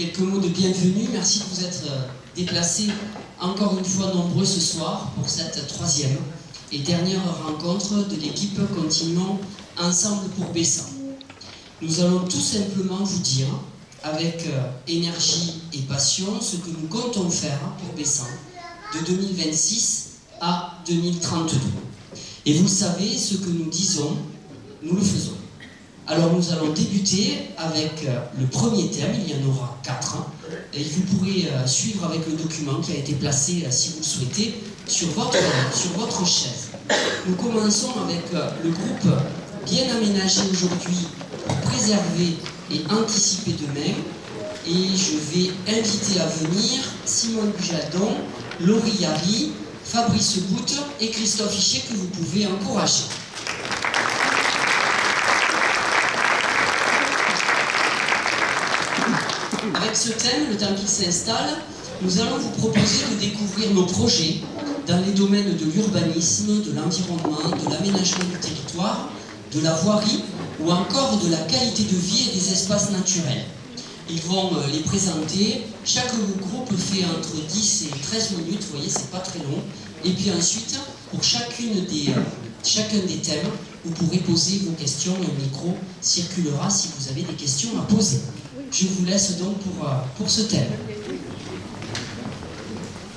quelques mots de bienvenue. Merci de vous être déplacés encore une fois nombreux ce soir pour cette troisième et dernière rencontre de l'équipe Continuons Ensemble pour Bessan. Nous allons tout simplement vous dire, avec énergie et passion, ce que nous comptons faire pour Bessan de 2026 à 2032. Et vous savez, ce que nous disons, nous le faisons. Alors nous allons débuter avec le premier thème, il y en aura 4, et vous pourrez suivre avec le document qui a été placé, si vous le souhaitez, sur votre chaise. Nous commençons avec le groupe bien aménagé aujourd'hui pour préserver et anticiper demain, et je vais inviter à venir Simone Bujadon, Laurie Yari, Fabrice Bout et Christophe Hichet que vous pouvez encourager. Avec ce thème, le temps qu'il s'installe, nous allons vous proposer de découvrir nos projets dans les domaines de l'urbanisme, de l'environnement, de l'aménagement du territoire, de la voirie ou encore de la qualité de vie et des espaces naturels. Ils vont les présenter. Chaque groupe fait entre 10 et 13 minutes, vous voyez, c'est pas très long. Et puis ensuite, pour chacun des thèmes, vous pourrez poser vos questions. Le micro circulera si vous avez des questions à poser. Je vous laisse donc pour ce thème.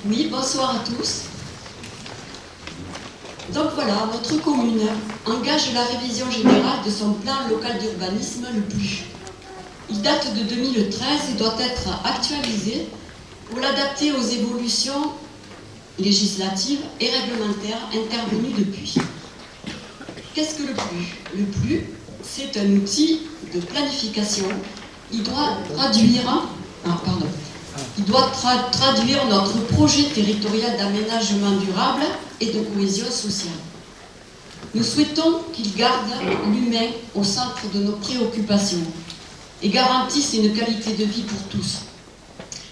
Oui, bonsoir à tous. Donc voilà, notre commune engage la révision générale de son plan local d'urbanisme, le PLU. Il date de 2013 et doit être actualisé pour l'adapter aux évolutions législatives et réglementaires intervenues depuis. Qu'est-ce que le PLU? Le PLU, c'est un outil de planification. Il doit traduire notre projet territorial d'aménagement durable et de cohésion sociale. Nous souhaitons qu'il garde l'humain au centre de nos préoccupations et garantisse une qualité de vie pour tous,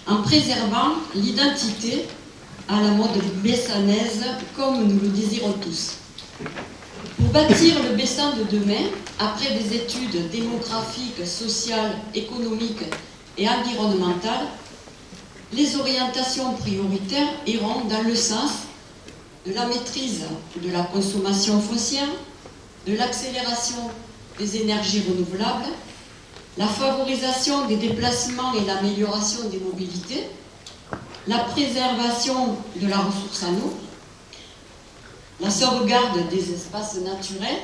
en préservant l'identité à la mode bessanaise comme nous le désirons tous. Pour bâtir le Bessan de demain, après des études démographiques, sociales, économiques et environnementales, les orientations prioritaires iront dans le sens de la maîtrise de la consommation foncière, de l'accélération des énergies renouvelables, la favorisation des déplacements et l'amélioration des mobilités, la préservation de la ressource en eau, la sauvegarde des espaces naturels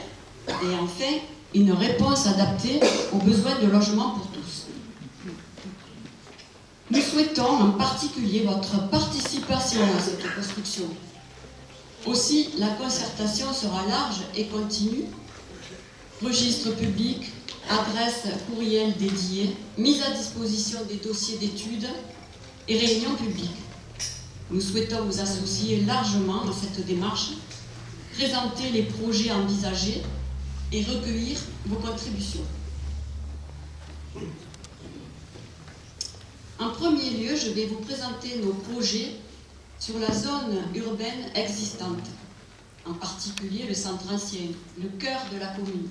et enfin une réponse adaptée aux besoins de logement pour tous. Nous souhaitons en particulier votre participation à cette construction. Aussi, la concertation sera large et continue. Registre public, adresse courriel dédiée, mise à disposition des dossiers d'études et réunions publiques. Nous souhaitons vous associer largement dans cette démarche, présenter les projets envisagés et recueillir vos contributions. En premier lieu, je vais vous présenter nos projets sur la zone urbaine existante, en particulier le centre ancien, le cœur de la commune.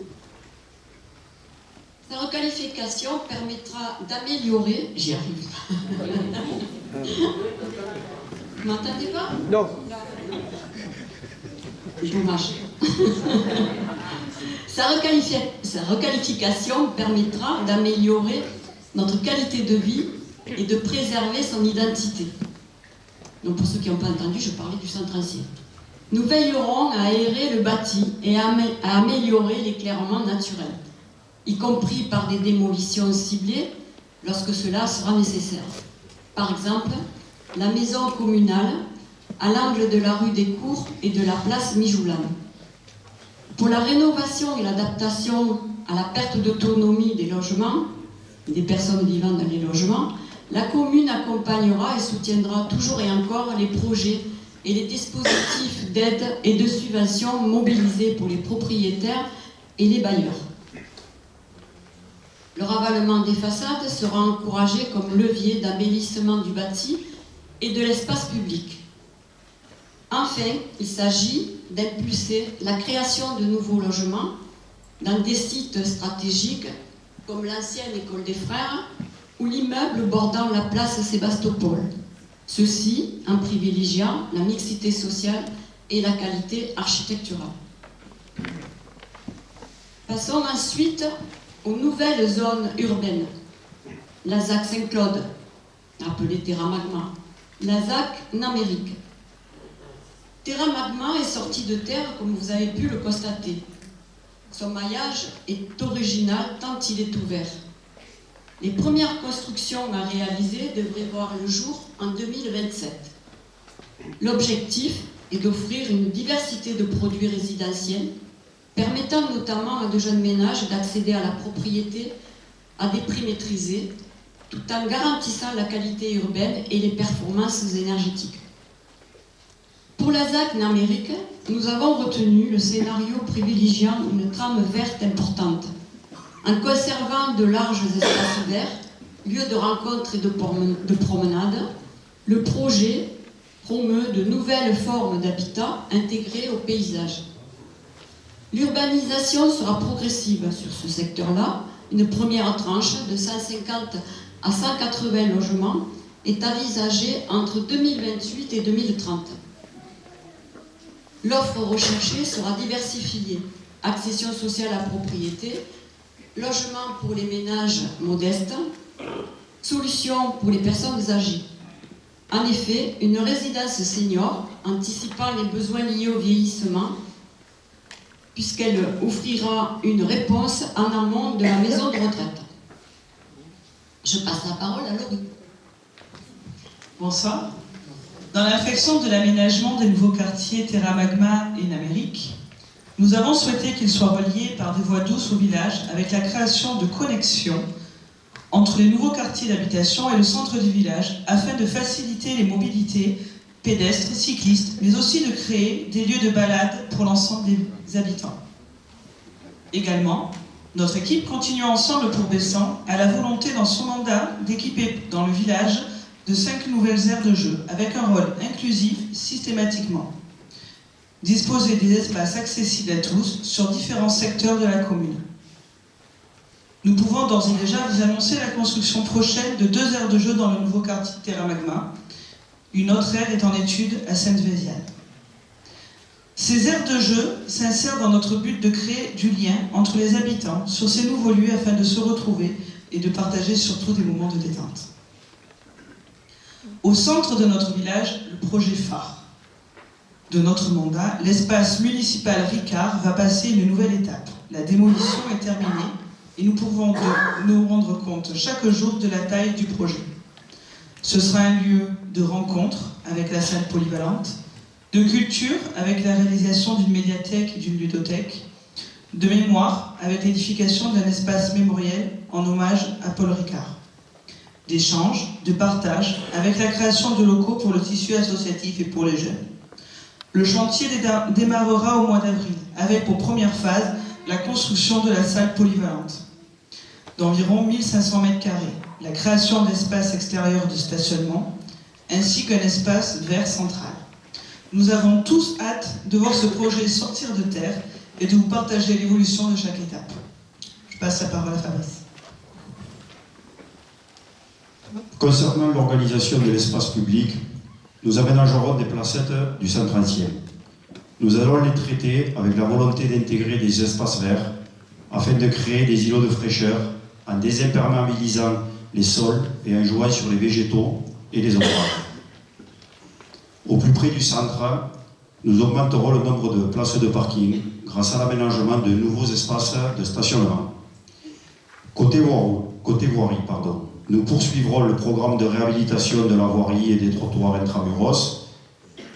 Sa requalification permettra d'améliorer... J'y arrive. Vous m'entendez pas? Non. Dommage. Sa requalification permettra d'améliorer notre qualité de vie et de préserver son identité. Donc pour ceux qui n'ont pas entendu, je parlais du centre ancien. Nous veillerons à aérer le bâti et à améliorer l'éclairement naturel, y compris par des démolitions ciblées lorsque cela sera nécessaire. Par exemple, la maison communale à l'angle de la rue des Cours et de la place Mijoulan. Pour la rénovation et l'adaptation à la perte d'autonomie des logements, des personnes vivant dans les logements, la commune accompagnera et soutiendra toujours et encore les projets et les dispositifs d'aide et de subvention mobilisés pour les propriétaires et les bailleurs. Le ravalement des façades sera encouragé comme levier d'embellissement du bâti et de l'espace public. Enfin, il s'agit d'impulser la création de nouveaux logements dans des sites stratégiques comme l'ancienne école des Frères ou l'immeuble bordant la place Sébastopol. Ceci en privilégiant la mixité sociale et la qualité architecturale. Passons ensuite aux nouvelles zones urbaines. La ZAC Saint-Claude, appelée Terra Magma. La ZAC Namérique. Terra Magma est sortie de terre, comme vous avez pu le constater. Son maillage est original tant il est ouvert. Les premières constructions à réaliser devraient voir le jour en 2027. L'objectif est d'offrir une diversité de produits résidentiels, permettant notamment à de jeunes ménages d'accéder à la propriété à des prix maîtrisés, tout en garantissant la qualité urbaine et les performances énergétiques. Pour la ZAC Namérique, nous avons retenu le scénario privilégiant une trame verte importante, en conservant de larges espaces verts, lieux de rencontres et de promenades. Le projet promeut de nouvelles formes d'habitat intégrées au paysage. L'urbanisation sera progressive sur ce secteur-là. Une première tranche de 150 à 180 logements est envisagée entre 2028 et 2030. L'offre recherchée sera diversifiée. Accession sociale à propriété, logement pour les ménages modestes, solutions pour les personnes âgées. En effet, une résidence senior, anticipant les besoins liés au vieillissement, puisqu'elle offrira une réponse en amont de la maison de retraite. Je passe la parole à Laurie. Bonsoir. Dans la réflexion de l'aménagement des nouveaux quartiers Terra Magma et Namérique, nous avons souhaité qu'ils soient reliés par des voies douces au village avec la création de connexions entre les nouveaux quartiers d'habitation et le centre du village afin de faciliter les mobilités pédestres, cyclistes, mais aussi de créer des lieux de balade pour l'ensemble des habitants. Également, notre équipe Continue Ensemble pour Bessan a la volonté dans son mandat d'équiper dans le village de 5 nouvelles aires de jeu avec un rôle inclusif systématiquement. Disposer des espaces accessibles à tous sur différents secteurs de la commune. Nous pouvons d'ores et déjà vous annoncer la construction prochaine de 2 aires de jeu dans le nouveau quartier Terra Magma. Une autre aire est en étude à Sainte-Véziane. Ces aires de jeu s'insèrent dans notre but de créer du lien entre les habitants sur ces nouveaux lieux afin de se retrouver et de partager surtout des moments de détente. Au centre de notre village, le projet phare de notre mandat, l'espace municipal Ricard va passer une nouvelle étape. La démolition est terminée et nous pouvons nous rendre compte chaque jour de la taille du projet. Ce sera un lieu de rencontre avec la salle polyvalente, de culture avec la réalisation d'une médiathèque et d'une ludothèque, de mémoire avec l'édification d'un espace mémoriel en hommage à Paul Ricard, d'échange, de partage avec la création de locaux pour le tissu associatif et pour les jeunes. Le chantier démarrera au mois d'avril avec pour première phase la construction de la salle polyvalente d'environ 1500 m², la création d'espaces extérieurs de stationnement, ainsi qu'un espace vert central. Nous avons tous hâte de voir ce projet sortir de terre et de vous partager l'évolution de chaque étape. Je passe la parole à Fabrice. Concernant l'organisation de l'espace public, nous aménagerons des placettes du centre ancien. Nous allons les traiter avec la volonté d'intégrer des espaces verts afin de créer des îlots de fraîcheur en désimperméabilisant les sols et en jouant sur les végétaux et les ombrages. Au plus près du centre, nous augmenterons le nombre de places de parking grâce à l'aménagement de nouveaux espaces de stationnement. Côté voirie, nous poursuivrons le programme de réhabilitation de la voirie et des trottoirs intramuros,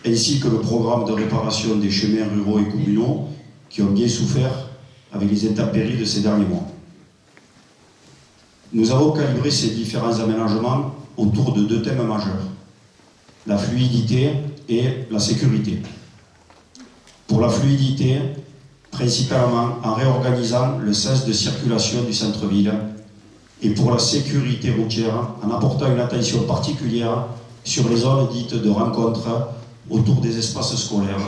ainsi que le programme de réparation des chemins ruraux et communaux qui ont bien souffert avec les intempéries de ces derniers mois. Nous avons calibré ces différents aménagements autour de 2 thèmes majeurs, la fluidité et la sécurité. Pour la fluidité, principalement en réorganisant le sens de circulation du centre-ville, et pour la sécurité routière, en apportant une attention particulière sur les zones dites de rencontre autour des espaces scolaires,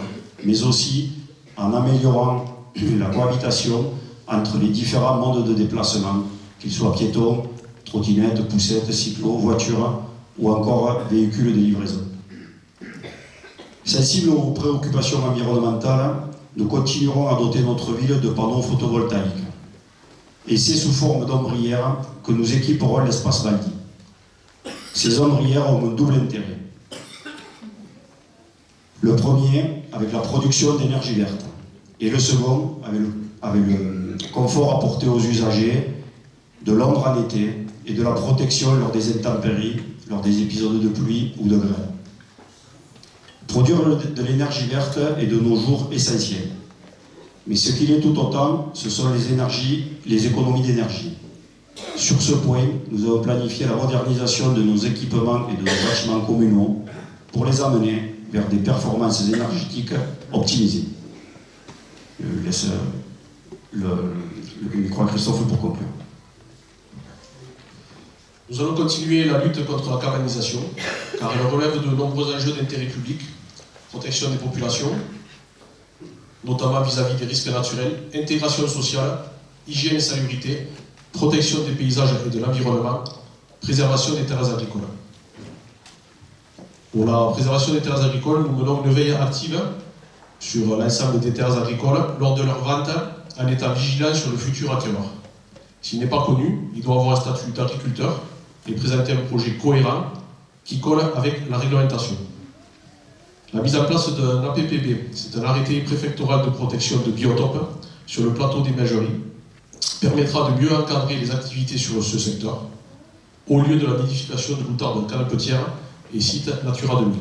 mais aussi en améliorant la cohabitation entre les différents modes de déplacement, qu'ils soient piétons, trottinettes, poussettes, cyclos, voitures ou encore véhicules de livraison. Sensibles aux préoccupations environnementales, nous continuerons à doter notre ville de panneaux photovoltaïques. Et c'est sous forme d'ombrières que nous équiperons l'espace Baldi. Ces ombrières ont un double intérêt. Le premier, avec la production d'énergie verte, et le second, avec le confort apporté aux usagers, de l'ombre en été et de la protection lors des intempéries, lors des épisodes de pluie ou de grêle. Produire de l'énergie verte est de nos jours essentiel. Mais ce qu'il est tout autant, ce sont les économies d'énergie. Sur ce point, nous avons planifié la modernisation de nos équipements et de nos bâtiments communaux pour les amener vers des performances énergétiques optimisées. Je laisse le micro à Christophe pour conclure. Nous allons continuer la lutte contre la carbonisation, car elle relève de nombreux enjeux d'intérêt public, protection des populations, notamment vis-à-vis des risques naturels, intégration sociale, hygiène et salubrité, protection des paysages et de l'environnement, préservation des terres agricoles. Pour la préservation des terres agricoles, nous menons une veille active sur l'ensemble des terres agricoles lors de leur vente en étant vigilant sur le futur acquéreur. S'il n'est pas connu, il doit avoir un statut d'agriculteur et présenter un projet cohérent qui colle avec la réglementation. La mise en place d'un APPB, c'est un arrêté préfectoral de protection de biotopes sur le plateau des Mégeries, permettra de mieux encadrer les activités sur ce secteur, au lieu de la nidification de l'outarde canepetière et site Natura 2000.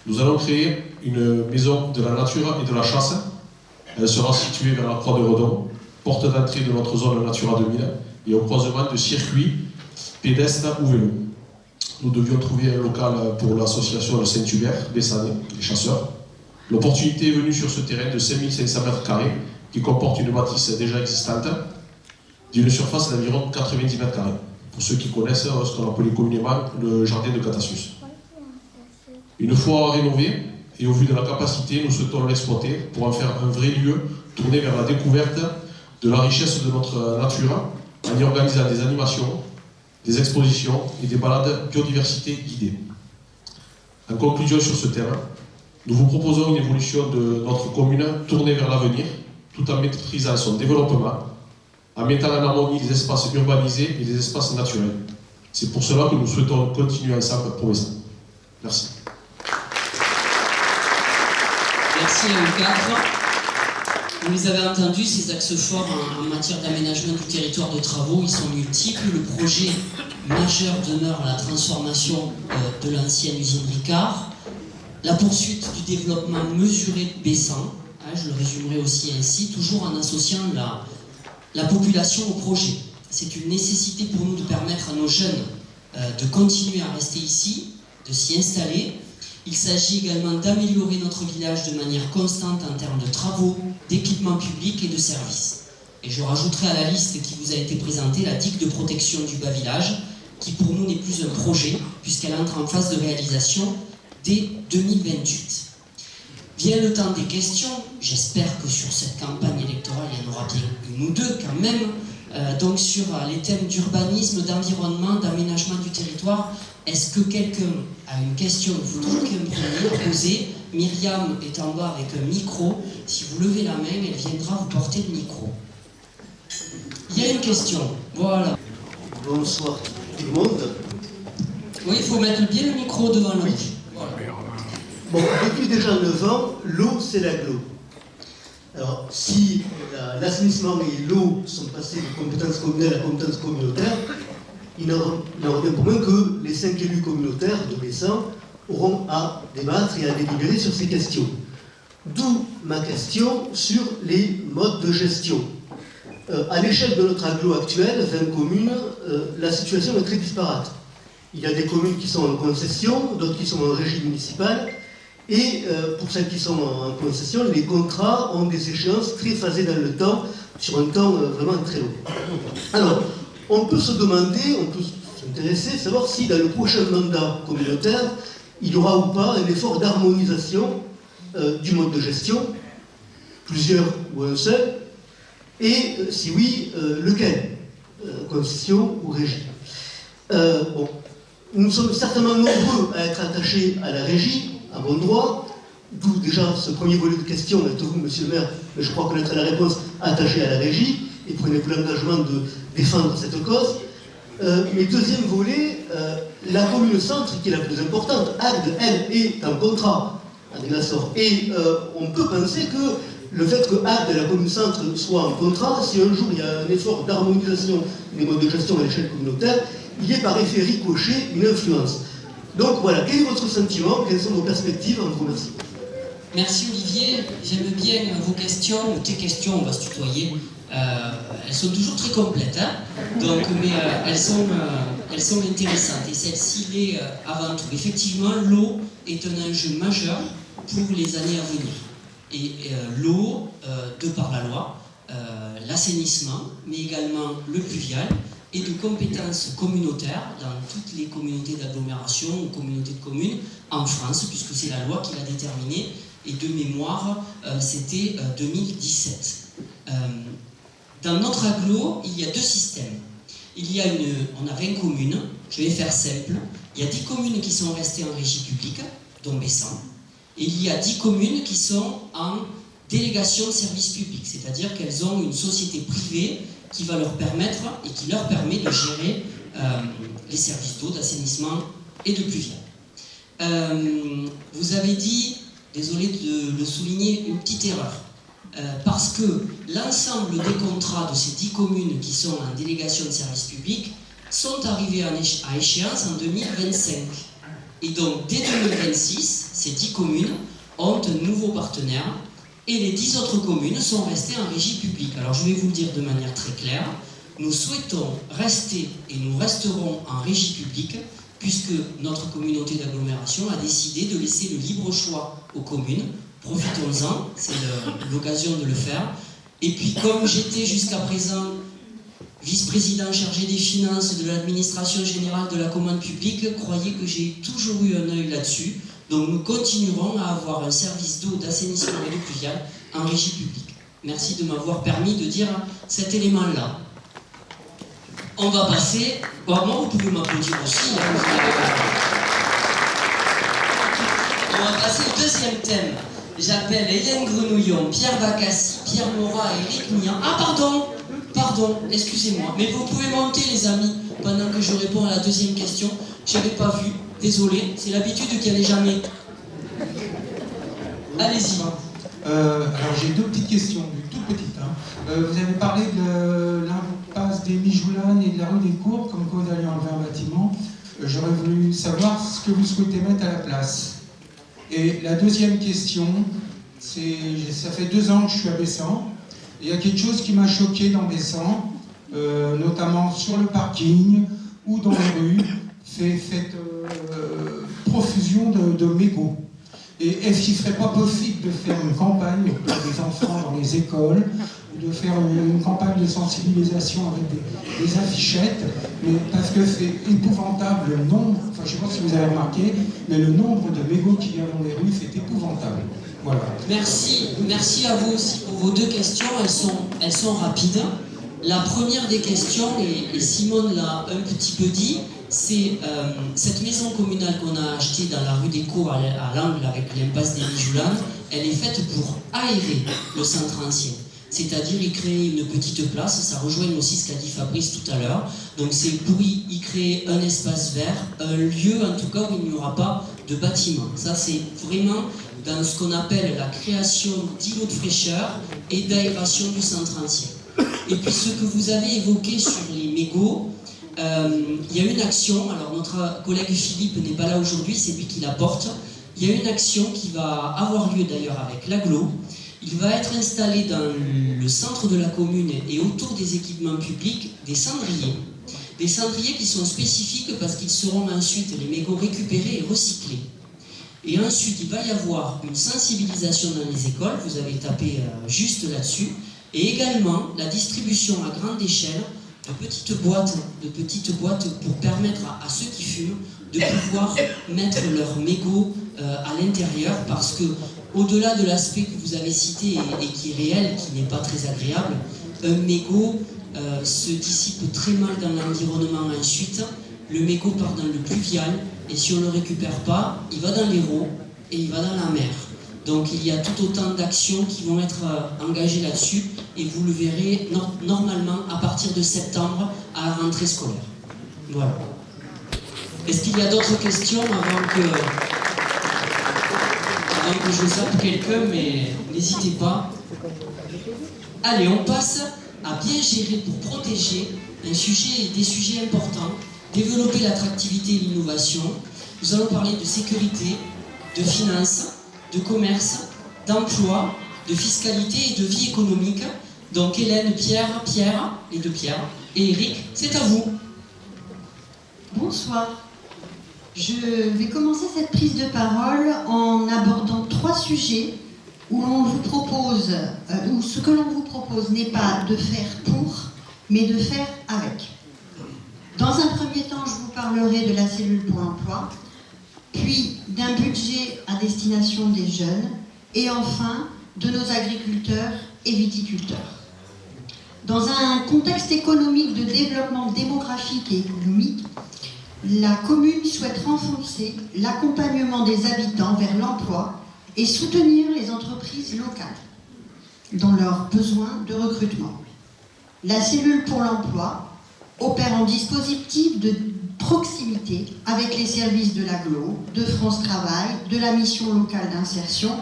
Nous allons créer une maison de la nature et de la chasse. Elle sera située vers la Croix de Redon, porte d'entrée de notre zone Natura 2000 et au croisement de circuits pédestres ou vélos. Nous devions trouver un local pour l'association de Saint-Hubert, Bessanay, les chasseurs. L'opportunité est venue sur ce terrain de 5500 m², qui comporte une bâtisse déjà existante, d'une surface d'environ 90 m². Pour ceux qui connaissent ce qu'on appelait communément le jardin de Catassus. Une fois rénové, et au vu de la capacité, nous souhaitons l'exploiter pour en faire un vrai lieu tourné vers la découverte de la richesse de notre nature, en y organisant des animations, des expositions et des balades biodiversité guidées. En conclusion sur ce thème, nous vous proposons une évolution de notre commune tournée vers l'avenir, tout en maîtrisant son développement, en mettant en harmonie les espaces urbanisés et les espaces naturels. C'est pour cela que nous souhaitons continuer ensemble pour Bessan. Merci. Merci à vous quatre. Vous les avez entendus, ces axes forts en matière d'aménagement du territoire de travaux, ils sont multiples. Le projet majeur demeure la transformation de l'ancienne usine Ricard, la poursuite du développement mesuré de Bessan, je le résumerai aussi ainsi, toujours en associant la population au projet. C'est une nécessité pour nous de permettre à nos jeunes de continuer à rester ici, de s'y installer. Il s'agit également d'améliorer notre village de manière constante en termes de travaux, d'équipements publics et de services. Et je rajouterai à la liste qui vous a été présentée la digue de protection du bas village, qui pour nous n'est plus un projet, puisqu'elle entre en phase de réalisation dès 2028. Vient le temps des questions. J'espère que sur cette campagne électorale, il y en aura bien une ou deux quand même. Donc sur les thèmes d'urbanisme, d'environnement, d'aménagement du territoire, est-ce que quelqu'un a une question que vous voudriez poser? Myriam est en bas avec un micro. Si vous levez la main, elle viendra vous porter le micro. Il y a une question. Voilà. Bonsoir tout le monde. Oui, il faut mettre bien le micro devant la bouche. Voilà. Bon, depuis déjà 9 ans, l'eau c'est l'agglo. Alors, si l'assainissement et l'eau sont passés de compétences communales à compétences communautaires, il n'en revient pour moins que les 5 élus communautaires de Bessan auront à débattre et à délibérer sur ces questions. D'où ma question sur les modes de gestion. À l'échelle de notre agglo actuelle, 20 communes, la situation est très disparate. Il y a des communes qui sont en concession, d'autres qui sont en régie municipale, et pour celles qui sont en concession, les contrats ont des échéances très phasées dans le temps, sur un temps vraiment très long. Alors, on peut se demander, on peut s'intéresser, savoir si dans le prochain mandat communautaire, il y aura ou pas un effort d'harmonisation du mode de gestion, plusieurs ou un seul, et si oui, lequel? concession ou régie. Bon. Nous sommes certainement nombreux à être attachés à la régie, à bon droit, d'où déjà ce premier volet de questions, êtes-vous, monsieur le maire, mais je crois connaître la réponse, attaché à la régie, et prenez-vous l'engagement de défendre cette cause. Mais deuxième volet, la commune centre, qui est la plus importante, Agde, elle, est en contrat avec la SOR. Et on peut penser que le fait que Agde, la commune centre, soit en contrat, si un jour il y a un effort d'harmonisation des modes de gestion à l'échelle communautaire, il y a par effet ricochet une influence. Donc voilà, quel est votre sentiment? Quelles sont vos perspectives? On vous remercie. Merci Olivier, j'aime bien vos questions, ou tes questions, on va se tutoyer. Elles sont toujours très complètes, hein, donc, mais elles sont intéressantes. Et celle-ci l'est avant tout. Effectivement, l'eau est un enjeu majeur pour les années à venir. Et l'eau, de par la loi, l'assainissement, mais également le pluvial, et de compétences communautaires dans toutes les communautés d'agglomération ou communautés de communes en France, puisque c'est la loi qui l'a déterminé, et de mémoire, c'était 2017. Dans notre agglo, il y a deux systèmes. On a 20 communes, je vais faire simple. Il y a 10 communes qui sont restées en régie publique, dont Bessan, et il y a 10 communes qui sont en délégation de service public, c'est-à-dire qu'elles ont une société privée qui va leur permettre et qui leur permet de gérer les services d'eau, d'assainissement et de pluvial. Vous avez dit, désolé de le souligner, une petite erreur. Parce que l'ensemble des contrats de ces 10 communes qui sont en délégation de service public sont arrivés à échéance en 2025. Et donc, dès 2026, ces 10 communes ont un nouveau partenaire et les 10 autres communes sont restées en régie publique. Alors, je vais vous le dire de manière très claire, nous souhaitons rester et nous resterons en régie publique puisque notre communauté d'agglomération a décidé de laisser le libre choix aux communes. Profitons-en, c'est l'occasion de le faire. Et puis, comme j'étais jusqu'à présent vice-président chargé des finances de l'administration générale de la commande publique, croyez que j'ai toujours eu un œil là-dessus. Donc nous continuerons à avoir un service d'eau, d'assainissement et de pluvial en régie publique. Merci de m'avoir permis de dire cet élément-là. On va passer... Bon, moi, vous pouvez m'applaudir aussi. On va passer au deuxième thème. J'appelle Hélène Grenouillon, Pierre Bacassi, Pierre Morat et Eric Nian. Ah, pardon, excusez-moi. Mais vous pouvez monter, les amis, pendant que je réponds à la deuxième question. Je n'avais pas vu, désolé, c'est l'habitude qu'il n'y en ait jamais. Allez-y. Alors j'ai deux petites questions, toutes petites. Hein. Vous avez parlé de l'impasse des Mijoulanes et de la rue des Courbes, comme quoi vous alliez enlever un bâtiment. J'aurais voulu savoir ce que vous souhaitez mettre à la place. Et la deuxième question, c'est, ça fait 2 ans que je suis à Bessan. Il y a quelque chose qui m'a choqué dans Bessan, notamment sur le parking ou dans les rues, c'est cette profusion de mégots. Et est-ce qu'il ne serait pas possible de faire une campagne pour les enfants dans les écoles, de faire une campagne de sensibilisation avec des affichettes, mais parce que c'est épouvantable le nombre, enfin je ne sais pas si vous avez remarqué, mais le nombre de mégots qu'il y a dans les rues, c'est épouvantable. Voilà. Merci à vous aussi pour vos deux questions, elles sont rapides. La première des questions, et Simone l'a un petit peu dit, c'est cette maison communale qu'on a achetée dans la rue des Cours à l'angle avec l'impasse des Mijoulanes, elle est faite pour aérer le centre ancien. C'est-à-dire y créer une petite place, ça rejoint aussi ce qu'a dit Fabrice tout à l'heure. Donc c'est pour y créer un espace vert, un lieu en tout cas où il n'y aura pas de bâtiment. Ça c'est vraiment dans ce qu'on appelle la création d'îlots de fraîcheur et d'aération du centre ancien. Et puis ce que vous avez évoqué sur les mégots, il y a une action, alors notre collègue Philippe n'est pas là aujourd'hui, c'est lui qui la porte. Il y a une action qui va avoir lieu d'ailleurs avec l'agglo. Il va être installé dans le centre de la commune et autour des équipements publics des cendriers. Des cendriers qui sont spécifiques parce qu'ils seront ensuite les mégots récupérés et recyclés. Et ensuite, il va y avoir une sensibilisation dans les écoles, vous avez tapé juste là-dessus, et également la distribution à grande échelle de petites boîtes pour permettre à ceux qui fument de pouvoir mettre leurs mégots à l'intérieur, parce que au-delà de l'aspect que vous avez cité et qui est réel, qui n'est pas très agréable, un mégot se dissipe très mal dans l'environnement ensuite. Le mégot part dans le pluvial, et si on ne le récupère pas, il va dans l'Hérault et il va dans la mer. Donc il y a tout autant d'actions qui vont être engagées là-dessus, et vous le verrez normalement à partir de septembre à la rentrée scolaire. Voilà. Est-ce qu'il y a d'autres questions avant que je zappe quelqu'un, mais n'hésitez pas. Allez, on passe à bien gérer pour protéger des sujets importants, développer l'attractivité et l'innovation. Nous allons parler de sécurité, de finances, de commerce, d'emploi, de fiscalité et de vie économique. Donc Hélène, Pierre, les deux Pierre, et Eric, c'est à vous. Bonsoir. Je vais commencer cette prise de parole en abordant 3 sujets où l'on vous propose, où ce que l'on vous propose n'est pas de faire pour, mais de faire avec. Dans un premier temps, je vous parlerai de la cellule pour l'emploi, puis d'un budget à destination des jeunes, et enfin de nos agriculteurs et viticulteurs. Dans un contexte économique de développement démographique et économique, la commune souhaite renforcer l'accompagnement des habitants vers l'emploi et soutenir les entreprises locales dans leurs besoins de recrutement. La cellule pour l'emploi opère en dispositif de proximité avec les services de l'AGLO, de France Travail, de la mission locale d'insertion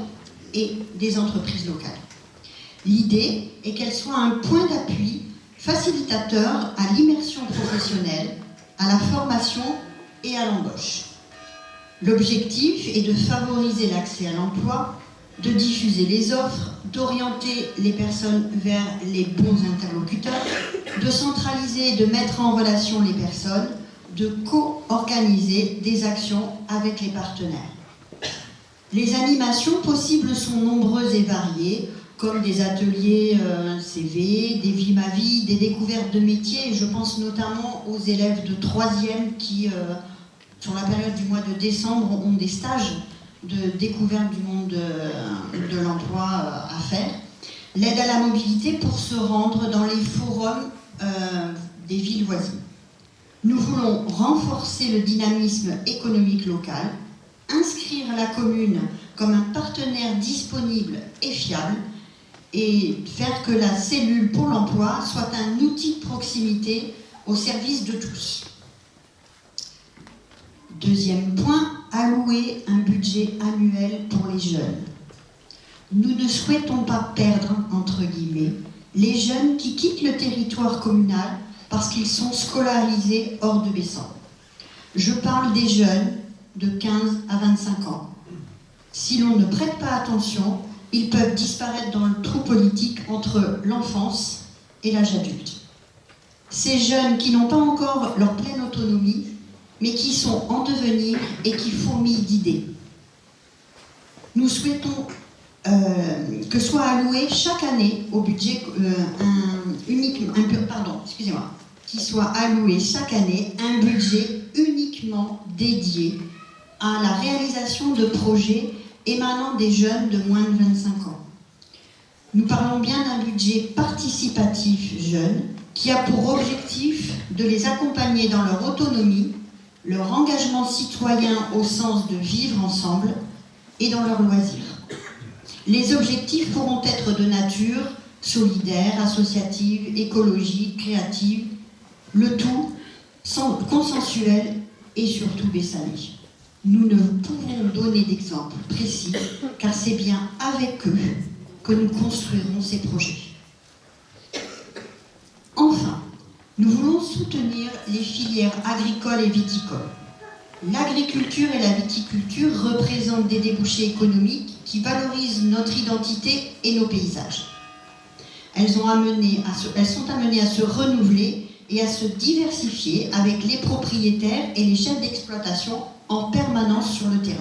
et des entreprises locales. L'idée est qu'elle soit un point d'appui facilitateur à l'immersion professionnelle, à la formation et à l'embauche. L'objectif est de favoriser l'accès à l'emploi, de diffuser les offres, d'orienter les personnes vers les bons interlocuteurs, de centraliser et de mettre en relation les personnes, de co-organiser des actions avec les partenaires. Les animations possibles sont nombreuses et variées, comme des ateliers CV, des Vie ma vie, des découvertes de métiers. Et je pense notamment aux élèves de 3e qui, sur la période du mois de décembre, ont des stages de découverte du monde de l'emploi à faire. L'aide à la mobilité pour se rendre dans les forums des villes voisines. Nous voulons renforcer le dynamisme économique local, inscrire la commune comme un partenaire disponible et fiable, et faire que la cellule pour l'emploi soit un outil de proximité au service de tous. Deuxième point, allouer un budget annuel pour les jeunes. Nous ne souhaitons pas perdre, entre guillemets, les jeunes qui quittent le territoire communal parce qu'ils sont scolarisés hors de Bessan. Je parle des jeunes de 15 à 25 ans. Si l'on ne prête pas attention, ils peuvent disparaître dans le trou politique entre l'enfance et l'âge adulte. Ces jeunes qui n'ont pas encore leur pleine autonomie, mais qui sont en devenir et qui fourmillent d'idées. Nous souhaitons que soit alloué chaque année au budget qui soit alloué chaque année un budget uniquement dédié à la réalisation de projets émanant des jeunes de moins de 25 ans. Nous parlons bien d'un budget participatif jeune qui a pour objectif de les accompagner dans leur autonomie, leur engagement citoyen au sens de vivre ensemble et dans leurs loisirs. Les objectifs pourront être de nature solidaire, associative, écologique, créative, le tout consensuel et surtout bessalé. Nous ne pouvons donner d'exemples précis, car c'est bien avec eux que nous construirons ces projets. Enfin, nous voulons soutenir les filières agricoles et viticoles. L'agriculture et la viticulture représentent des débouchés économiques qui valorisent notre identité et nos paysages. Elles sont amenées à se renouveler et à se diversifier avec les propriétaires et les chefs d'exploitation en permanence sur le terrain.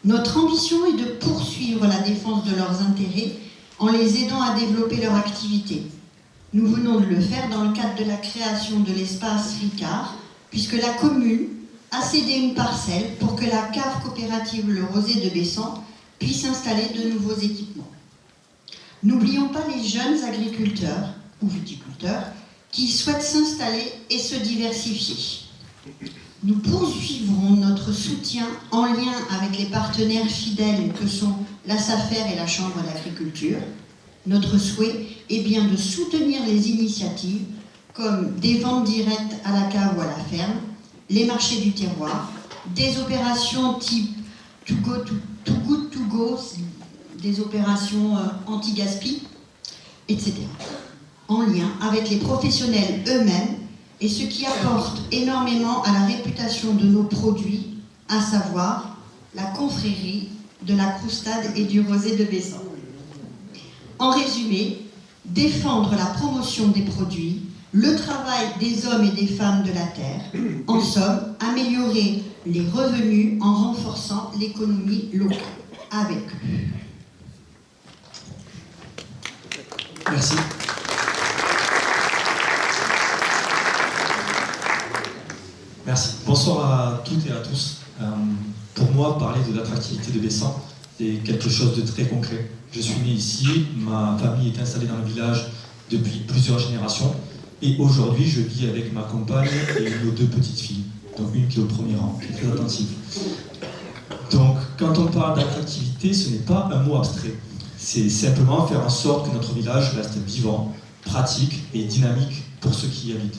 Notre ambition est de poursuivre la défense de leurs intérêts en les aidant à développer leur activité. Nous venons de le faire dans le cadre de la création de l'espace Ricard, puisque la commune a cédé une parcelle pour que la cave coopérative Le Rosé de Bessan puisse installer de nouveaux équipements. N'oublions pas les jeunes agriculteurs ou viticulteurs qui souhaitent s'installer et se diversifier. Nous poursuivrons notre soutien en lien avec les partenaires fidèles que sont la SAFER et la Chambre d'agriculture. Notre souhait est bien de soutenir les initiatives comme des ventes directes à la cave ou à la ferme, les marchés du terroir, des opérations type Too Good To Go, des opérations anti-gaspi, etc. En lien avec les professionnels eux-mêmes et ce qui apporte énormément à la réputation de nos produits, à savoir la confrérie de la croustade et du rosé de Bessan. En résumé, défendre la promotion des produits, le travail des hommes et des femmes de la terre, en somme, améliorer les revenus en renforçant l'économie locale avec eux. Merci. Merci. Bonsoir à toutes et à tous. Pour moi, parler de l'attractivité de Bessan, c'est quelque chose de très concret. Je suis né ici, ma famille est installée dans le village depuis plusieurs générations, et aujourd'hui, je vis avec ma compagne et nos 2 petites filles, dont une qui est au premier rang, qui est très attentive. Donc, quand on parle d'attractivité, ce n'est pas un mot abstrait. C'est simplement faire en sorte que notre village reste vivant, pratique et dynamique pour ceux qui y habitent.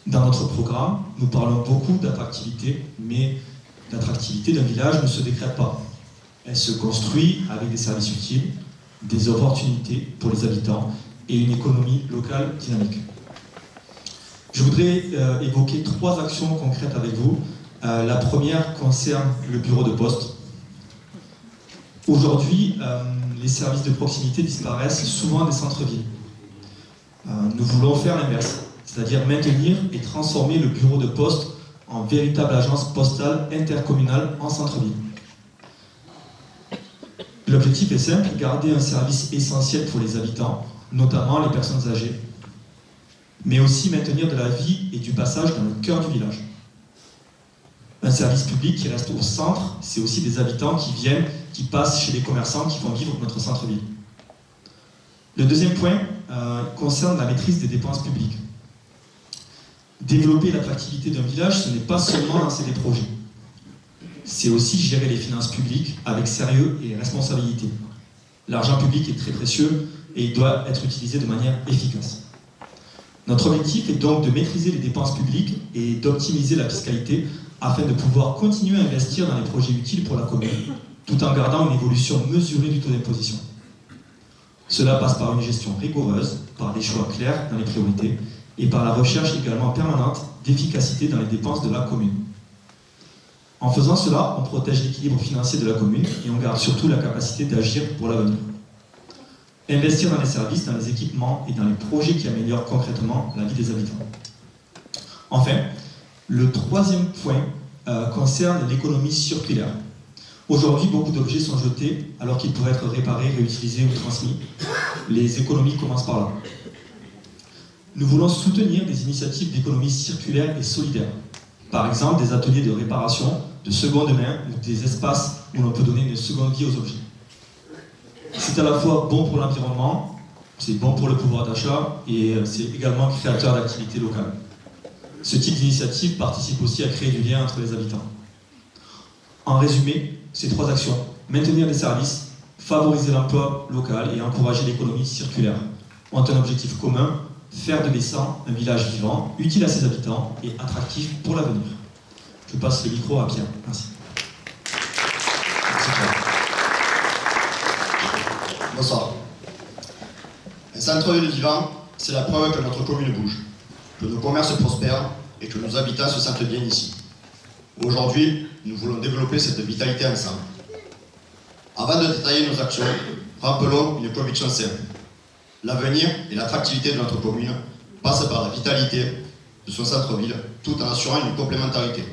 Dans notre programme, nous parlons beaucoup d'attractivité, mais l'attractivité d'un village ne se décrète pas. Elle se construit avec des services utiles, des opportunités pour les habitants et une économie locale dynamique. Je voudrais évoquer 3 actions concrètes avec vous. La première concerne le bureau de poste. Aujourd'hui, les services de proximité disparaissent souvent des centres-villes. Nous voulons faire l'inverse, c'est-à-dire maintenir et transformer le bureau de poste en véritable agence postale intercommunale en centre-ville. L'objectif est simple, garder un service essentiel pour les habitants, notamment les personnes âgées, mais aussi maintenir de la vie et du passage dans le cœur du village. Un service public qui reste au centre, c'est aussi des habitants qui viennent, qui passent chez les commerçants, qui font vivre notre centre-ville. Le deuxième point concerne la maîtrise des dépenses publiques. Développer l'attractivité d'un village, ce n'est pas seulement lancer des projets. C'est aussi gérer les finances publiques avec sérieux et responsabilité. L'argent public est très précieux et il doit être utilisé de manière efficace. Notre objectif est donc de maîtriser les dépenses publiques et d'optimiser la fiscalité afin de pouvoir continuer à investir dans les projets utiles pour la commune, tout en gardant une évolution mesurée du taux d'imposition. Cela passe par une gestion rigoureuse, par des choix clairs dans les priorités et par la recherche également permanente d'efficacité dans les dépenses de la commune. En faisant cela, on protège l'équilibre financier de la commune et on garde surtout la capacité d'agir pour l'avenir. Investir dans les services, dans les équipements et dans les projets qui améliorent concrètement la vie des habitants. Enfin, le troisième point concerne l'économie circulaire. Aujourd'hui, beaucoup d'objets sont jetés alors qu'ils pourraient être réparés, réutilisés ou transmis. Les économies commencent par là. Nous voulons soutenir des initiatives d'économie circulaire et solidaire. Par exemple, des ateliers de réparation, de seconde main ou des espaces où l'on peut donner une seconde vie aux objets. C'est à la fois bon pour l'environnement, c'est bon pour le pouvoir d'achat et c'est également créateur d'activités locales. Ce type d'initiative participe aussi à créer du lien entre les habitants. En résumé, ces 3 actions, maintenir les services, favoriser l'emploi local et encourager l'économie circulaire, ont un objectif commun, faire de Bessan un village vivant, utile à ses habitants et attractif pour l'avenir. Je passe le micro à Pierre. Merci. Bonsoir. Un centre-ville vivant, c'est la preuve que notre commune bouge, que nos commerces prospèrent et que nos habitants se sentent bien ici. Aujourd'hui, nous voulons développer cette vitalité ensemble. Avant de détailler nos actions, rappelons une conviction simple. L'avenir et l'attractivité de notre commune passent par la vitalité de son centre-ville, tout en assurant une complémentarité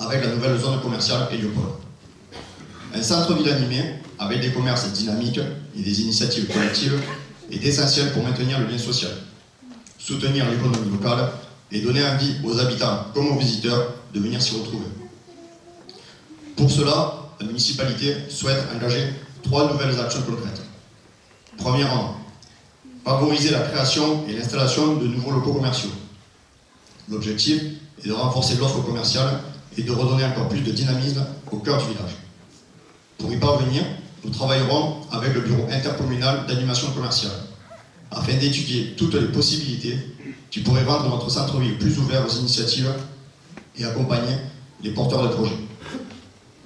avec la nouvelle zone commerciale Héliopole. Un centre-ville animé, avec des commerces dynamiques et des initiatives collectives, est essentiel pour maintenir le lien social, soutenir l'économie locale et donner envie aux habitants comme aux visiteurs de venir s'y retrouver. Pour cela, la municipalité souhaite engager 3 nouvelles actions concrètes. Premièrement, favoriser la création et l'installation de nouveaux locaux commerciaux. L'objectif est de renforcer l'offre commerciale et de redonner encore plus de dynamisme au cœur du village. Pour y parvenir, nous travaillerons avec le bureau intercommunal d'animation commerciale afin d'étudier toutes les possibilités qui pourraient rendre notre centre-ville plus ouvert aux initiatives et accompagner les porteurs de projets.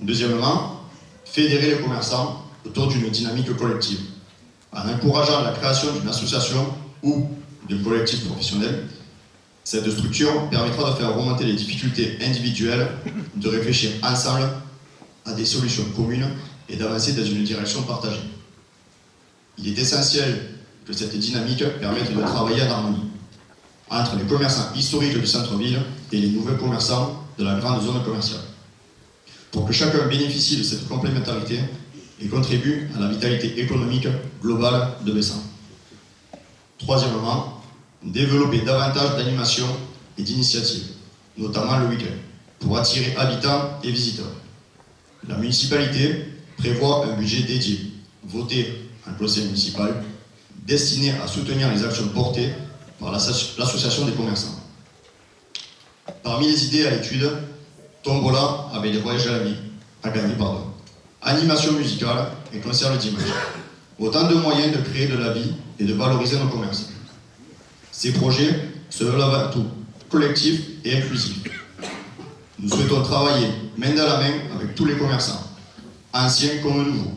Deuxièmement, fédérer les commerçants autour d'une dynamique collective en encourageant la création d'une association ou d'un collectif professionnel. Cette structure permettra de faire remonter les difficultés individuelles, de réfléchir ensemble à des solutions communes et d'avancer dans une direction partagée. Il est essentiel que cette dynamique permette de travailler en harmonie entre les commerçants historiques du centre-ville et les nouveaux commerçants de la grande zone commerciale, pour que chacun bénéficie de cette complémentarité et contribue à la vitalité économique globale de Bessan. Troisièmement, développer davantage d'animations et d'initiatives, notamment le week-end, pour attirer habitants et visiteurs. La municipalité prévoit un budget dédié, voté en conseil municipal, destiné à soutenir les actions portées par l'association des commerçants. Parmi les idées à l'étude, tombola avec les voyages à gagner, animation musicale et concert le dimanche. Autant de moyens de créer de la vie et de valoriser nos commerces. Ces projets se veulent avant tout collectifs et inclusifs. Nous souhaitons travailler main dans la main avec tous les commerçants, anciens comme nouveaux,